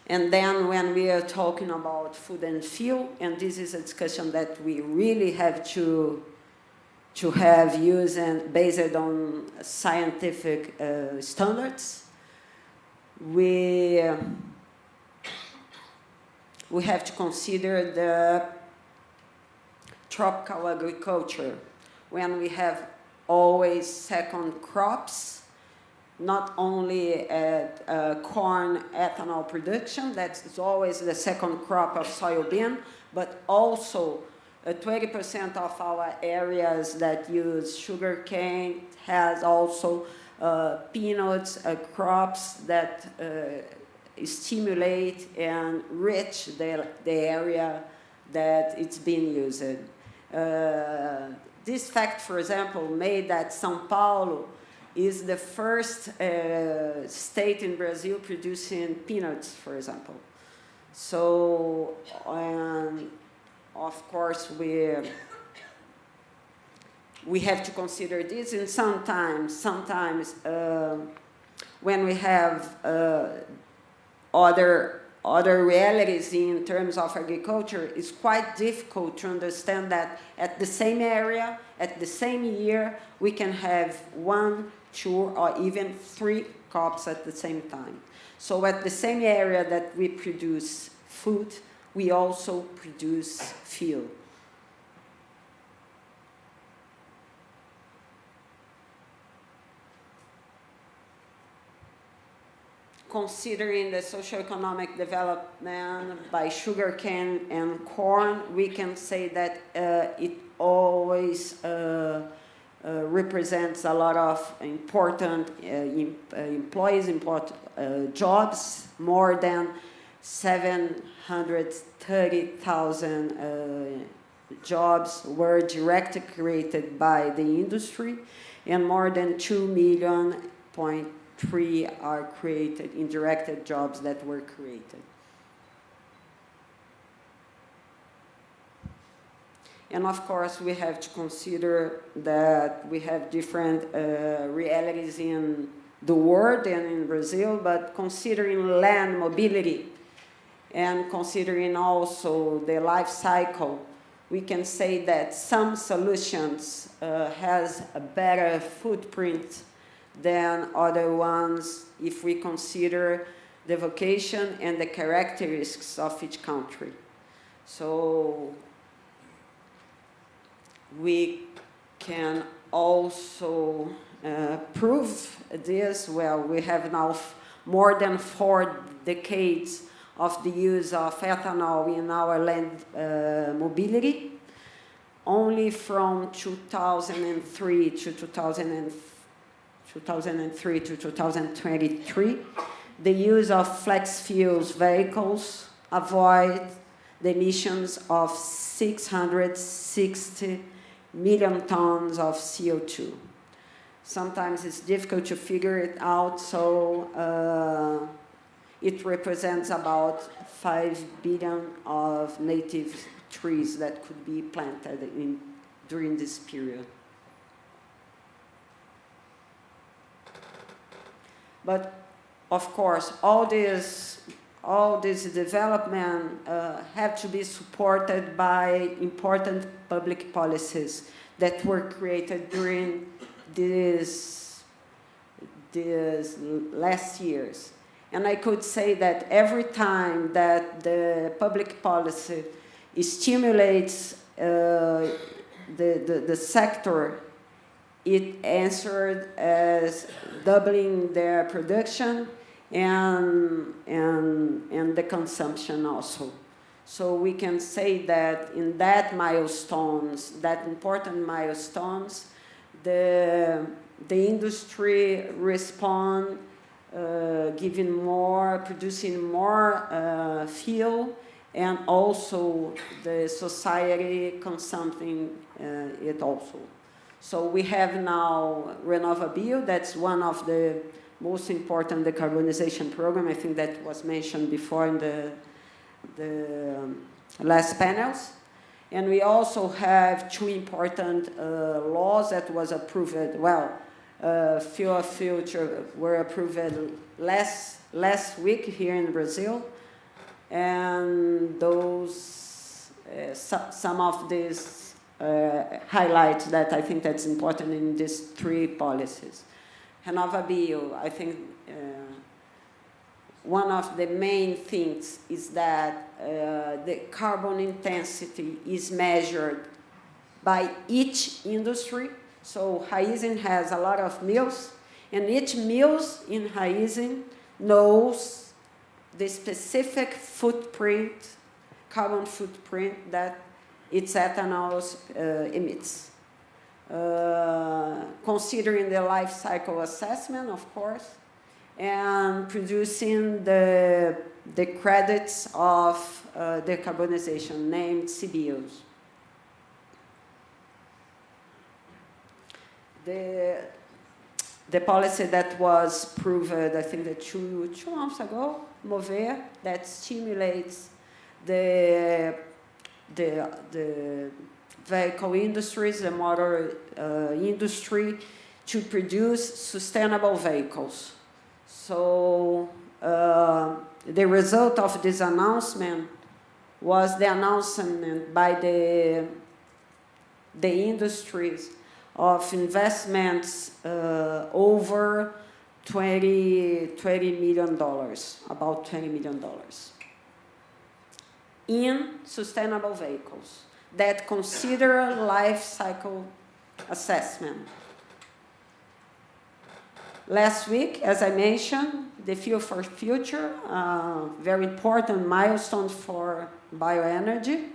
And then when we are talking about food and fuel, and this is a discussion that we really have to have used and based on scientific standards, we have to consider the tropical agriculture when we have always second crops, not only at corn ethanol production, that's always the second crop of soybean, but also 20% of our areas that use sugarcane has also peanuts crops that stimulate and enrich the area that it's being used. This fact, for example, made that São Paulo is the first state in Brazil producing peanuts, for example. So, of course, we have to consider this, and sometimes when we have other realities in terms of agriculture, it's quite difficult to understand that at the same area, at the same year, we can have 1, 2, or even 3 crops at the same time. So at the same area that we produce food, we also produce fuel. Considering the socioeconomic development by sugarcane and corn, we can say that it always represents a lot of important employees, important jobs. More than 730,000 jobs were directly created by the industry, and more than 2 million are created, indirected jobs that were created. And of course, we have to consider that we have different realities in the world and in Brazil, but considering land mobility and considering also the life cycle, we can say that some solutions has a better footprint than other ones if we consider the vocation and the characteristics of each country. So we can also prove this. Well, we have now more than 4 decades of the use of ethanol in our land mobility. Only from 2003 to 2023, the use of flex fuels vehicles avoid the emissions of 660 million tons of CO2. Sometimes it's difficult to figure it out, so it represents about 5 billion of native trees that could be planted during this period. But of course, all this development have to be supported by important public policies that were created during these last years. And I could say that every time that the public policy stimulates the sector, it answered as doubling their production and the consumption also. So we can say that in that important milestones, the industry respond, producing more fuel, and also the society consuming it also. So we have now RenovaBio, that's one of the most important decarbonization program. I think that was mentioned before in the last panels. And we also have 2 important laws that was approved. Well, Biofuture were approved last week here in Brazil. And those, some of these highlights that I think that's important in these three policies. Renovabil, I think one of the main things is that the carbon intensity is measured by each industry. So Raizen has a lot of mills, and each mills in Raizen knows the specific footprint, carbon footprint that its ethanol emits. Considering the life cycle assessment, of course, and producing the credits of decarbonization, named CBIOs. The policy that was proved, I think, that two months ago, MOVER, that stimulates the vehicle industries, the motor industry, to produce sustainable vehicles. So the result of this announcement was the announcement by the industries of investments over $20 million, about $20 million, in sustainable vehicles that consider life cycle assessment. Last week, as I mentioned, the Fuel for Future, very important milestone for bioenergy.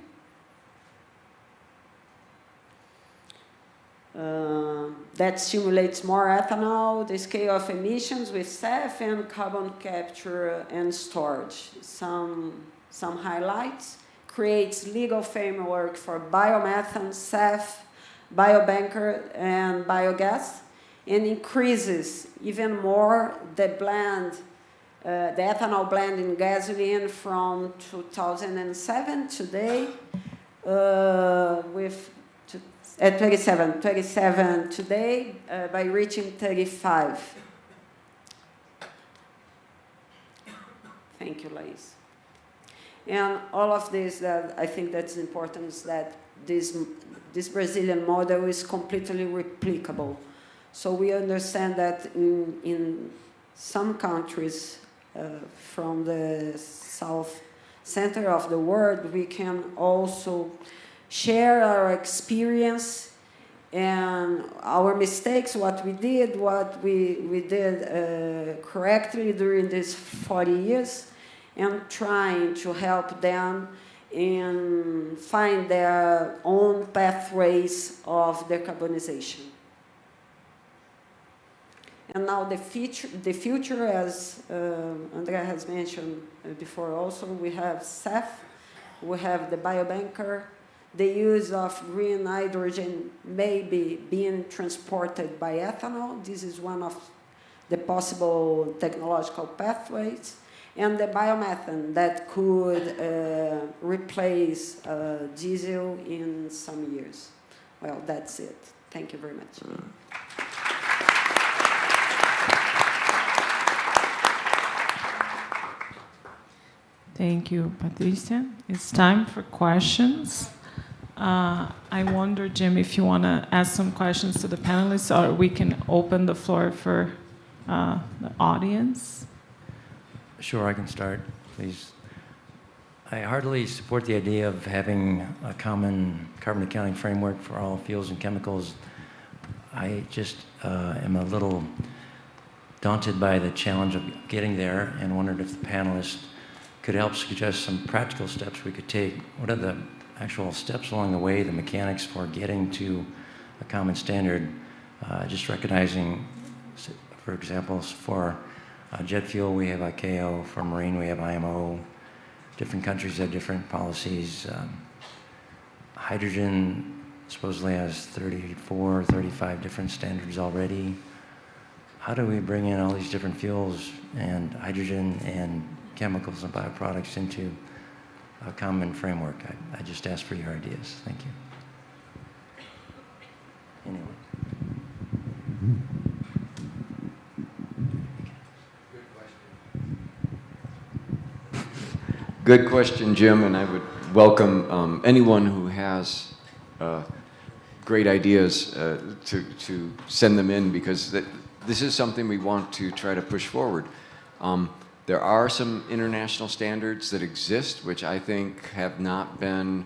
That simulates more ethanol, the scale of emissions with SAF and carbon capture and storage. Some highlights: creates legal framework for biomethane, SAF, biobunker, and biogas, and increases even more the blend, the ethanol blend in gasoline from 2007 today at 27 today by reaching 35. Thank you, Lais. And all of this, that I think that's important, is that this Brazilian model is completely replicable. So we understand that in some countries from the south center of the world, we can also share our experience and our mistakes, what we did correctly during these 40 years, and trying to help them and find their own pathways of decarbonization. And now the future, as André has mentioned before also, we have SAF, we have the biobunker, the use of green hydrogen maybe being transported by ethanol. This is one of the possible technological pathways. And the biomethane that could replace diesel in some years. Well, that's it. Thank you very much. Thank you, Patricia. It's time for questions. I wonder, Jim, if you want to ask some questions to the panelists, or we can open the floor for the audience. Sure, I can start, please. I heartily support the idea of having a common carbon accounting framework for all fuels and chemicals. I just am a little daunted by the challenge of getting there, and wondered if the panelists could help suggest some practical steps we could take. What are the actual steps along the way, the mechanics for getting to a common standard? Just recognizing, for example, for jet fuel, we have ICAO. For marine, we have IMO. Different countries have different policies. Hydrogen supposedly has 34, 35 different standards already. How do we bring in all these different fuels and hydrogen and chemicals and bioproducts into a common framework? I just asked for your ideas. Thank you. Anyway. Good question, Jim, and I would welcome anyone who has great ideas to send them in, because this is something we want to try to push forward. There are some international standards that exist, which I think have not been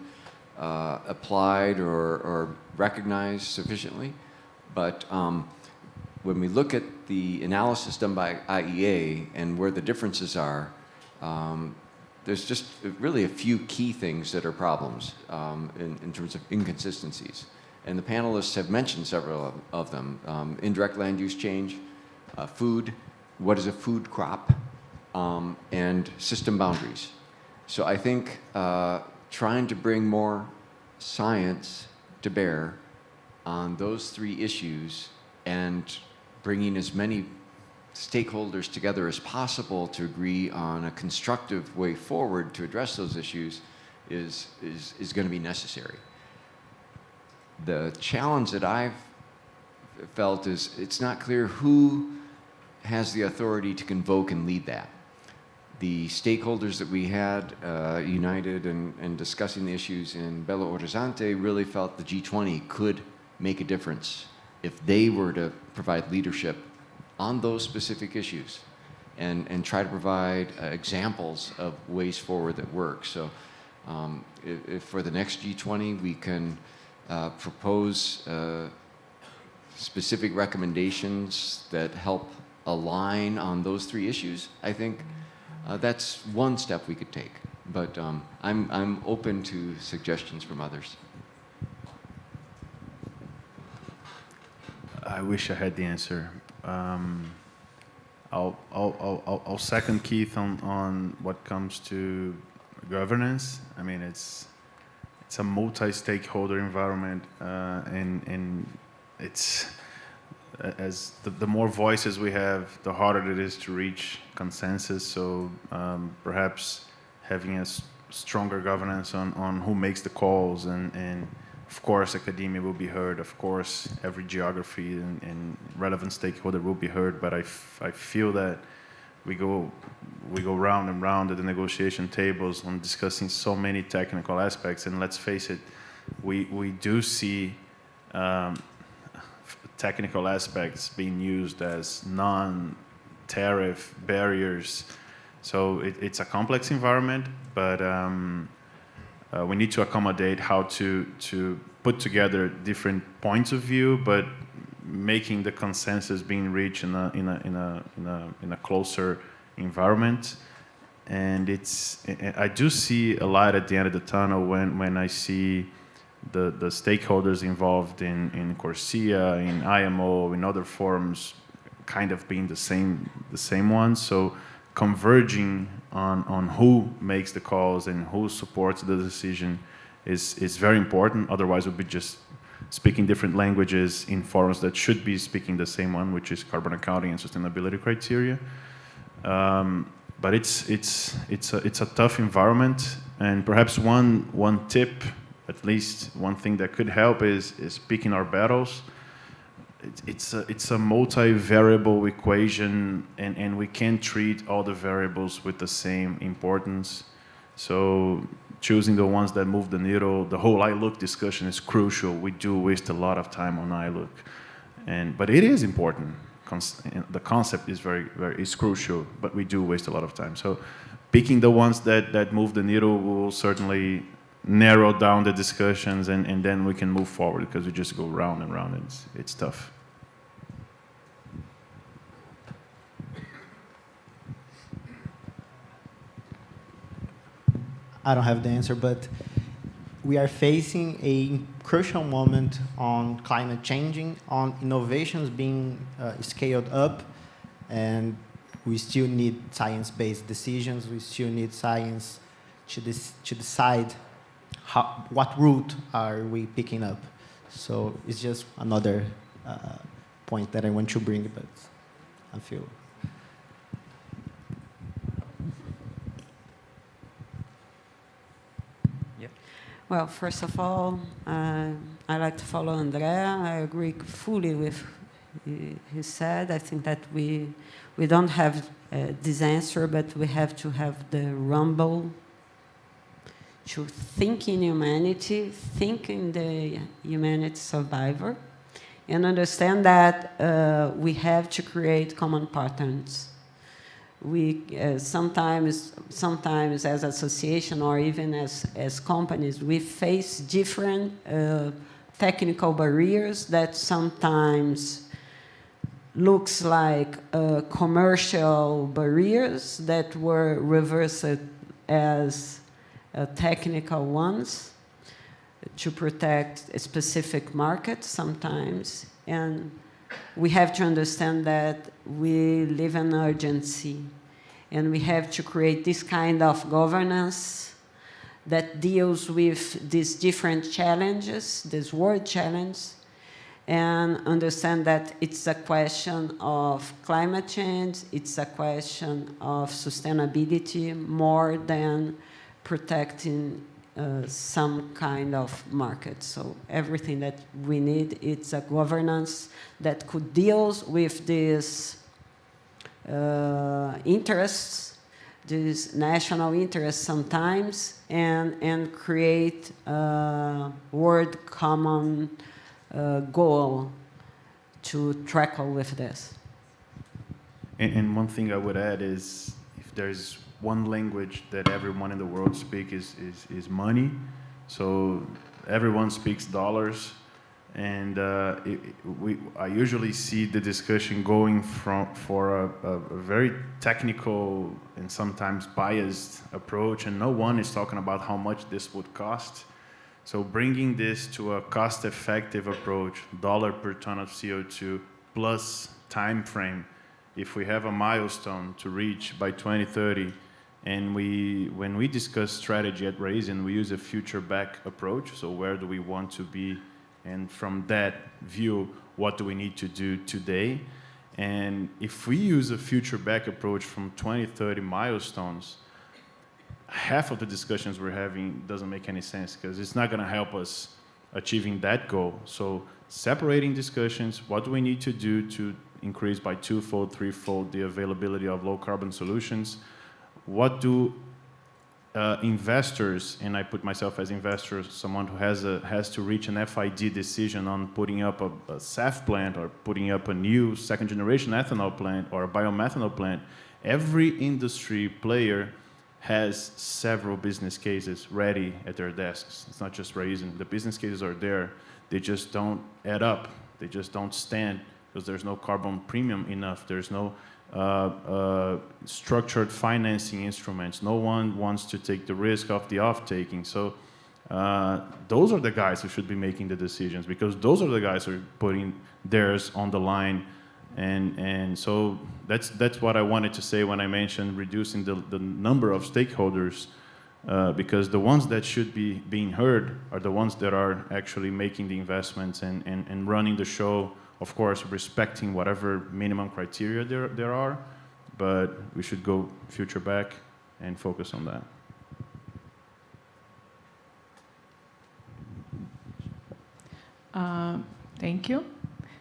applied or recognized sufficiently. But when we look at the analysis done by IEA and where the differences are, there's just really a few key things that are problems in terms of inconsistencies. And the panelists have mentioned several of them. Indirect land use change, food, what is a food crop, and system boundaries. So I think trying to bring more science to bear on those three issues and bringing as many stakeholders together as possible to agree on a constructive way forward to address those issues is going to be necessary. The challenge that I've felt is it's not clear who has the authority to convoke and lead that. The stakeholders that we had united and discussing the issues in Belo Horizonte really felt the G20 could make a difference if they were to provide leadership on those specific issues and try to provide examples of ways forward that work. So if for the next G20 we can propose specific recommendations that help align on those three issues, I think that's one step we could take. But I'm open to suggestions from others. I wish I had the answer. I'll second Keith on what comes to governance. I mean, it's a multi-stakeholder environment, and it's as the more voices we have, the harder it is to reach consensus. So perhaps having a stronger governance on who makes the calls, and of course academia will be heard. Of course, every geography and relevant stakeholder will be heard. But I feel that we go round and round at the negotiation tables on discussing so many technical aspects. And let's face it, we do see technical aspects being used as non-tariff barriers. So it's a complex environment, but we need to accommodate how to put together different points of view, but making the consensus being reached in a closer environment. And I do see a light at the end of the tunnel when I see the stakeholders involved in Garcia, in IMO, in other forums, kind of being the same ones. So converging on who makes the calls and who supports the decision is very important. Otherwise, we'll be just speaking different languages in forums that should be speaking the same one, which is carbon accounting and sustainability criteria. But it's a tough environment, and perhaps one tip, at least one thing that could help is picking our battles. It's a multi-variable equation, and we can't treat all the variables with the same importance. So choosing the ones that move the needle. The whole iLook discussion is crucial. We do waste a lot of time on iLook, but it is important. The concept is is crucial, but we do waste a lot of time. So picking the ones that move the needle will certainly narrow down the discussions, and then we can move forward, because we just go round and round, and it's tough. I don't have the answer, but we are facing a crucial moment on climate changing, on innovations being scaled up, and we still need science-based decisions. We still need science to decide what route are we picking up. So it's just another point that I want to bring, but I feel. Well, first of all, I like to follow André. I agree fully with he said. I think that we don't have this answer, but we have to have the rumble to think in humanity, think in the humanity survivor, and understand that we have to create common patterns. We sometimes as association or even as companies, we face different technical barriers that sometimes looks like commercial barriers that were reversed as technical ones to protect a specific market sometimes. And we have to understand that we live in urgency, and we have to create this kind of governance that deals with these different challenges, this world challenge, and understand that it's a question of climate change, it's a question of sustainability more than protecting some kind of market. So everything that we need, it's a governance that could deal with these interests, these national interests sometimes, and create a world common goal to tackle with this. And one thing I would add is, if there's one language that everyone in the world speaks is money. So everyone speaks dollars, and I usually see the discussion going for a very technical and sometimes biased approach, and no one is talking about how much this would cost. So bringing this to a cost-effective approach, dollar per ton of CO2 plus time frame, if we have a milestone to reach by 2030, and when we discuss strategy at Raizen, we use a future-back approach. So where do we want to be? And from that view, what do we need to do today? And if we use a future-back approach from 2030 milestones, half of the discussions we're having doesn't make any sense, because it's not going to help us achieving that goal. So separating discussions, what do we need to do to increase by twofold, threefold the availability of low-carbon solutions? What do investors, and I put myself as investor, someone who has to reach an FID decision on putting up a SAF plant or putting up a new second-generation ethanol plant or a biomethanol plant, every industry player has several business cases ready at their desks. It's not just Raizen. The business cases are there. They just don't add up. They just don't stand, because there's no carbon premium enough. There's no structured financing instruments. No one wants to take the risk of the off-taking. So those are the guys who should be making the decisions, because those are the guys who are putting theirs on the line. And so that's what I wanted to say when I mentioned reducing the number of stakeholders, because the ones that should be being heard are the ones that are actually making the investments and running the show. Of course, respecting whatever minimum criteria there are, but we should go future back and focus on that. Thank you.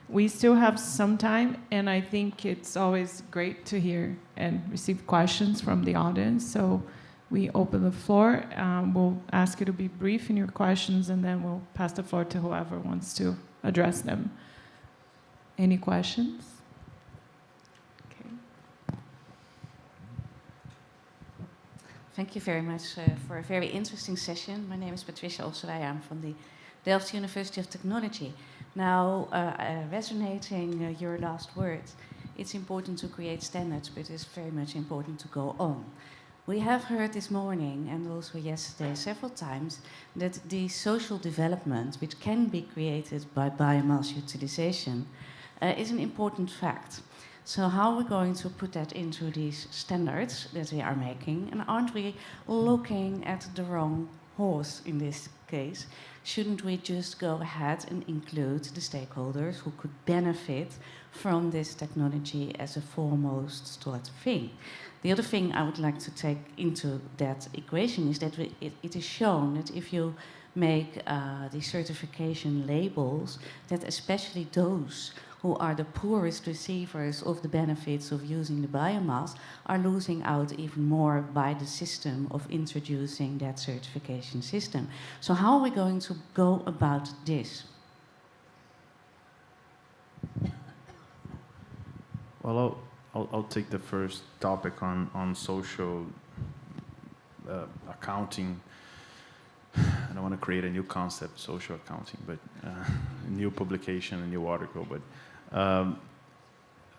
We still have some time, and I think it's always great to hear and receive questions from the audience. So we open the floor. We'll ask you to be brief in your questions, and then we'll pass the floor to whoever wants to address them. Any questions? Okay. Thank you very much for a very interesting session. My name is Patricia. I'm from the Delft University of Technology. Now, resonating your last words, it's important to create standards, but it's very much important to go on. We have heard this morning and also yesterday several times that the social development which can be created by biomass utilization is an important fact. So how are we going to put that into these standards that we are making? And aren't we looking at the wrong horse in this case? Shouldn't we just go ahead and include the stakeholders who could benefit from this technology as a foremost sort of thing? The other thing I would like to take into that equation is that it is shown that if you make the certification labels, that especially those who are the poorest receivers of the benefits of using the biomass, are losing out even more by the system of introducing that certification system. So how are we going to go about this? Well, I'll take the first topic on social accounting. I don't want to create a new concept, social accounting, but a new publication, a new article. But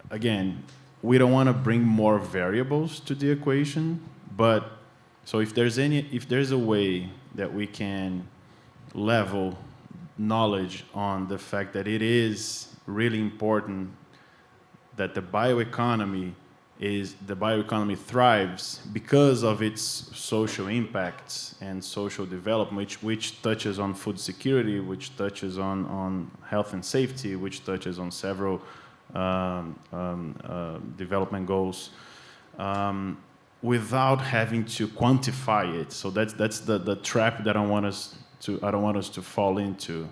again, we don't want to bring more variables to the equation. But so if there's a way that we can level knowledge on the fact that it is really important that the bioeconomy thrives because of its social impacts and social development, which touches on food security, which touches on health and safety, which touches on several development goals, without having to quantify it. So that's the trap that I don't want us to fall into.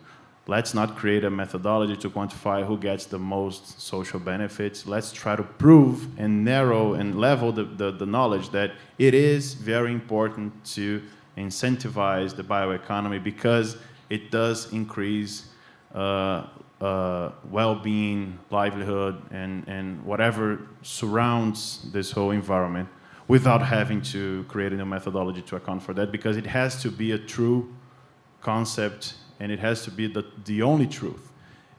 Let's not create a methodology to quantify who gets the most social benefits. Let's try to prove and narrow and level the knowledge that it is very important to incentivize the bioeconomy because it does increase well-being, livelihood, and whatever surrounds this whole environment without having to create a new methodology to account for that, because it has to be a true concept and it has to be the only truth.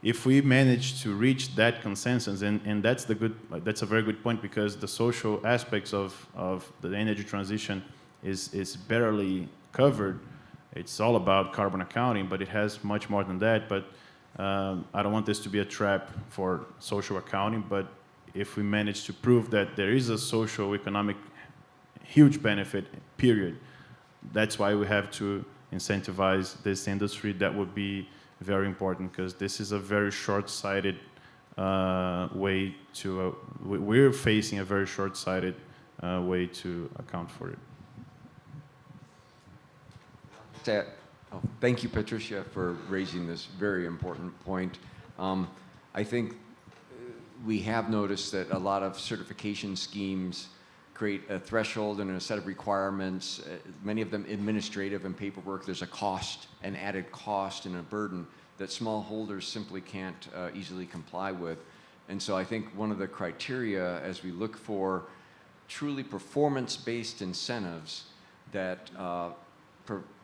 If we manage to reach that consensus, and that's a very good point, because the social aspects of the energy transition is barely covered. It's all about carbon accounting, but it has much more than that. But I don't want this to be a trap for social accounting, but if we manage to prove that there is a social, economic, huge benefit, period, that's why we have to incentivize this industry. That would be very important, because this is a very short-sighted way to, we're facing a very short-sighted way to account for it. Thank you, Patricia, for raising this very important point. I think we have noticed that a lot of certification schemes create a threshold and a set of requirements, many of them administrative and paperwork. There's a cost, an added cost and a burden that smallholders simply can't easily comply with. And so I think one of the criteria, as we look for truly performance-based incentives that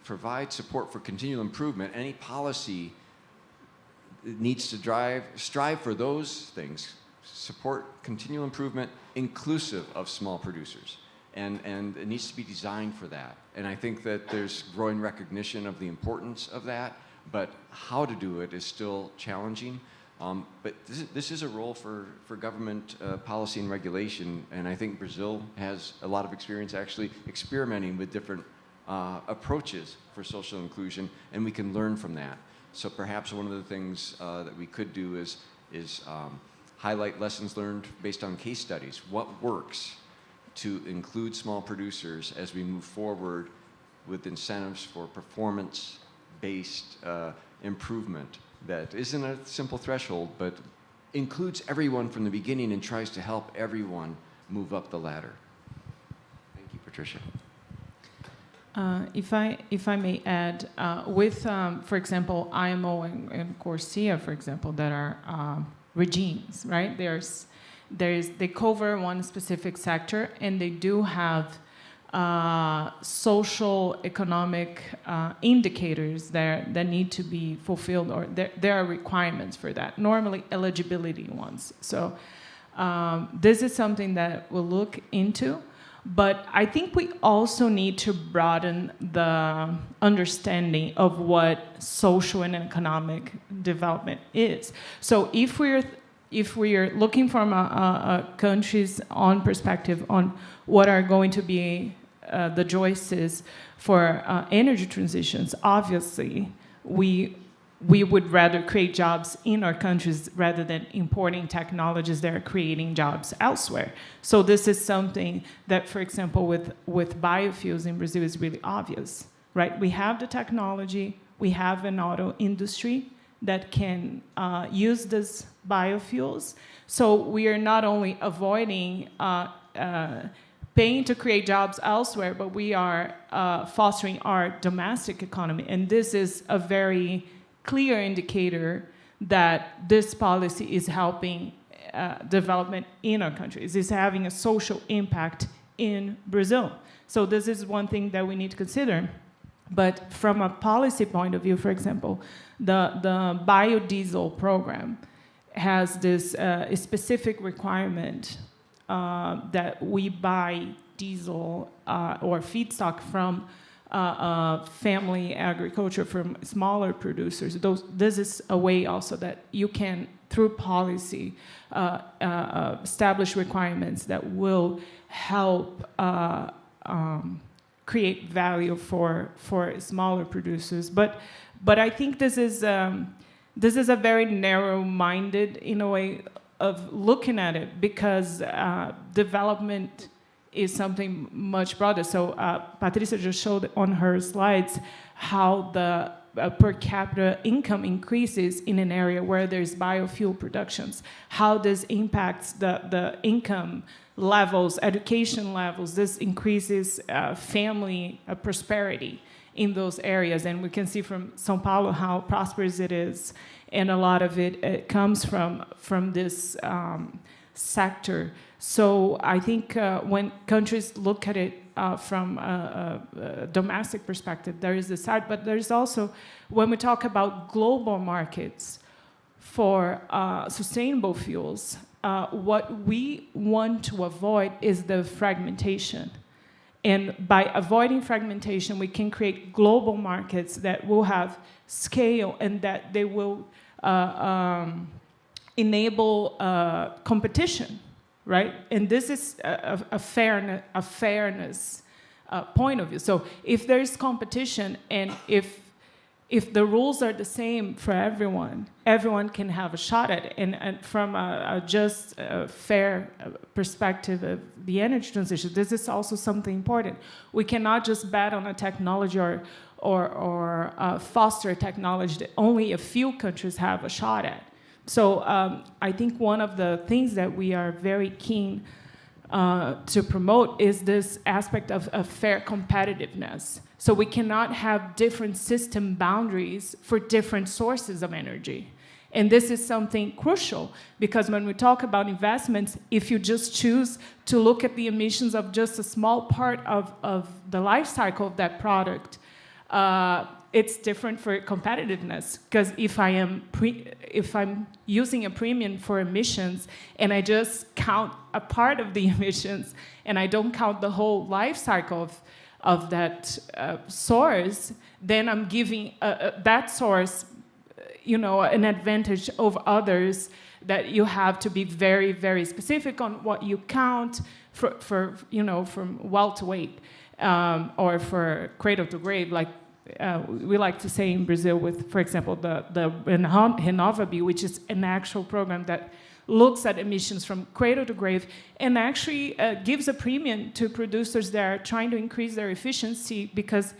provide support for continual improvement, any policy needs to strive for those things, support continual improvement inclusive of small producers. And it needs to be designed for that. And I think that there's growing recognition of the importance of that, but how to do it is still challenging. But this is a role for government policy and regulation, and I think Brazil has a lot of experience actually experimenting with different approaches for social inclusion, and we can learn from that. So perhaps one of the things that we could do is highlight lessons learned based on case studies. What works to include small producers as we move forward with incentives for performance-based improvement that isn't a simple threshold, but includes everyone from the beginning and tries to help everyone move up the ladder. Thank you, Patricia. If I may add, with, for example, IMO and Garcia, for example, that are regimes, right? They cover one specific sector, and they do have social, economic indicators that need to be fulfilled, or there are requirements for that, normally eligibility ones. So this is something that we'll look into. But I think we also need to broaden the understanding of what social and economic development is. So if we're looking from a country's own perspective on what are going to be the choices for energy transitions, obviously we would rather create jobs in our countries rather than importing technologies that are creating jobs elsewhere. So this is something that, for example, with biofuels in Brazil is really obvious, right? We have the technology, we have an auto industry, that can use these biofuels. So we are not only avoiding paying to create jobs elsewhere, but we are fostering our domestic economy. And this is a very clear indicator that this policy is helping development in our countries. It's having a social impact in Brazil. So this is one thing that we need to consider. But from a policy point of view, for example, the biodiesel program has this specific requirement that we buy diesel or feedstock from family agriculture, from smaller producers. This is a way also that you can, through policy, establish requirements that will help create value for smaller producers. But I think this is a very narrow-minded, in a way, of looking at it, because development is something much broader. So Patricia just showed on her slides how the per capita income increases in an area where there's biofuel productions, how this impacts the income levels, education levels. This increases family prosperity in those areas. And we can see from São Paulo how prosperous it is. And a lot of it comes from this sector. So I think when countries look at it from a domestic perspective, there is this side, but there's also, when we talk about global markets for sustainable fuels, what we want to avoid is the fragmentation. And by avoiding fragmentation, we can create global markets that will have scale and that they will enable competition, right? And this is a fairness point of view. So if there is competition and if the rules are the same for everyone, everyone can have a shot at it. And from a just fair perspective of the energy transition, this is also something important. We cannot just bet on a technology or foster a technology that only a few countries have a shot at. So I think one of the things that we are very keen to promote is this aspect of fair competitiveness. So we cannot have different system boundaries for different sources of energy. And this is something crucial, because when we talk about investments, if you just choose to look at the emissions of just a small part of the life cycle of that product, it's different for competitiveness. Because if I'm using a premium for emissions and I just count a part of the emissions and I don't count the whole life cycle of that source, then I'm giving that source, an advantage over others, that you have to be very, very specific on what you count for from well to wake, or for cradle to grave, like we like to say in Brazil with, for example, the UFABC, which is an actual program that looks at emissions from cradle to grave and actually gives a premium to producers that are trying to increase their efficiency, because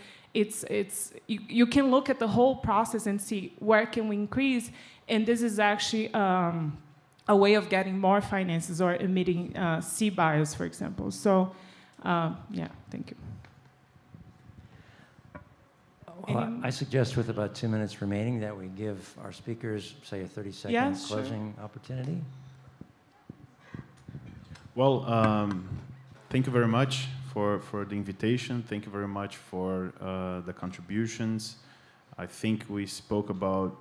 you can look at the whole process and see where can we increase, and this is actually a way of getting more finances or emitting C-bios, for example. So, thank you. Well, I suggest with about 2 minutes remaining that we give our speakers, say, a 30-second closing opportunity. Well, thank you very much for the invitation. Thank you very much for the contributions. I think we spoke about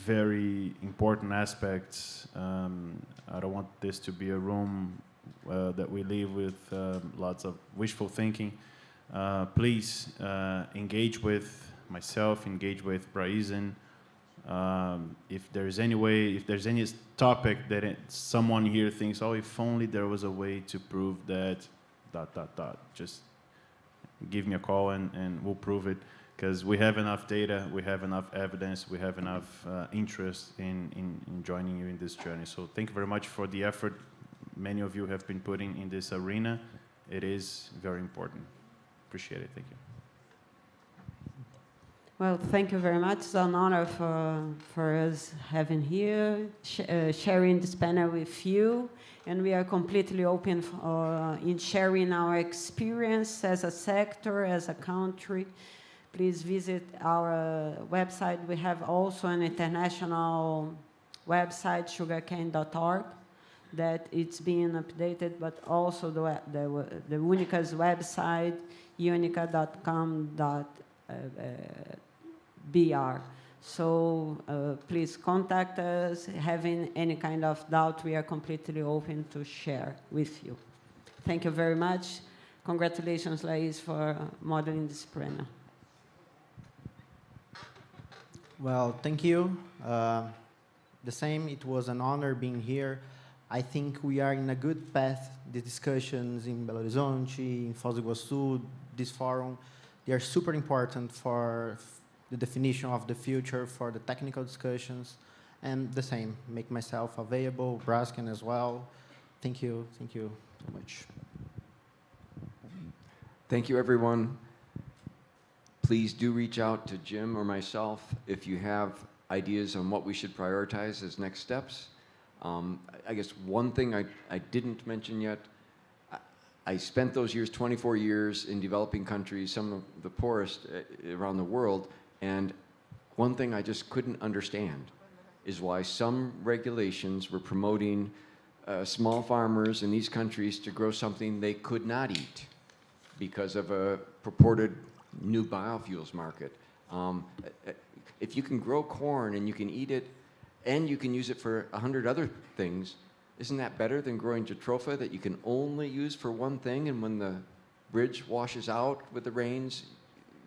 very important aspects. I don't want this to be a room that we leave with lots of wishful thinking. Please engage with myself, engage with Raizen. If there's any topic that someone here thinks, oh, if only there was a way to prove that, ... just give me a call and we'll prove it, because we have enough data, we have enough evidence, we have enough interest in joining you in this journey. So thank you very much for the effort many of you have been putting in this arena. It is very important. Appreciate it. Thank you. Well, thank you very much. It's an honor for us having here, sharing this panel with you. And we are completely open in sharing our experience as a sector, as a country. Please visit our website. We have also an international website, sugarcane.org, that it's being updated, but also the Unica's website, unica.com.br. So please contact us. Having any kind of doubt, we are completely open to share with you. Thank you very much. Congratulations, Lais, for modeling this panel. Well, thank you. The same, it was an honor being here. I think we are in a good path. The discussions in Belo Horizonte, in Foz do Iguaçu, this forum, they are super important for the definition of the future, for the technical discussions, and the same, make myself available, Braskem as well. Thank you so much. Thank you, everyone. Please do reach out to Jim or myself if you have ideas on what we should prioritize as next steps. I guess one thing I didn't mention yet, I spent those years, 24 years, in developing countries, some of the poorest around the world, and one thing I just couldn't understand is why some regulations were promoting small farmers in these countries to grow something they could not eat because of a purported new biofuels market. If you can grow corn and you can eat it and you can use it for 100 other things, isn't that better than growing jatropha that you can only use for one thing, and when the bridge washes out with the rains,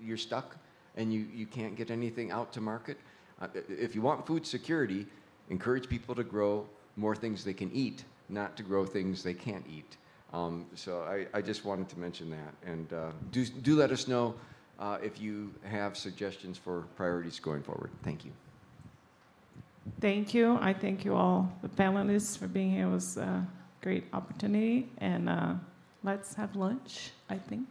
you're stuck and you can't get anything out to market? If you want food security, encourage people to grow more things they can eat, not to grow things they can't eat. So I just wanted to mention that. And do let us know if you have suggestions for priorities going forward. Thank you. Thank you. I thank you all, the panelists, for being here. It was a great opportunity. And let's have lunch, I think.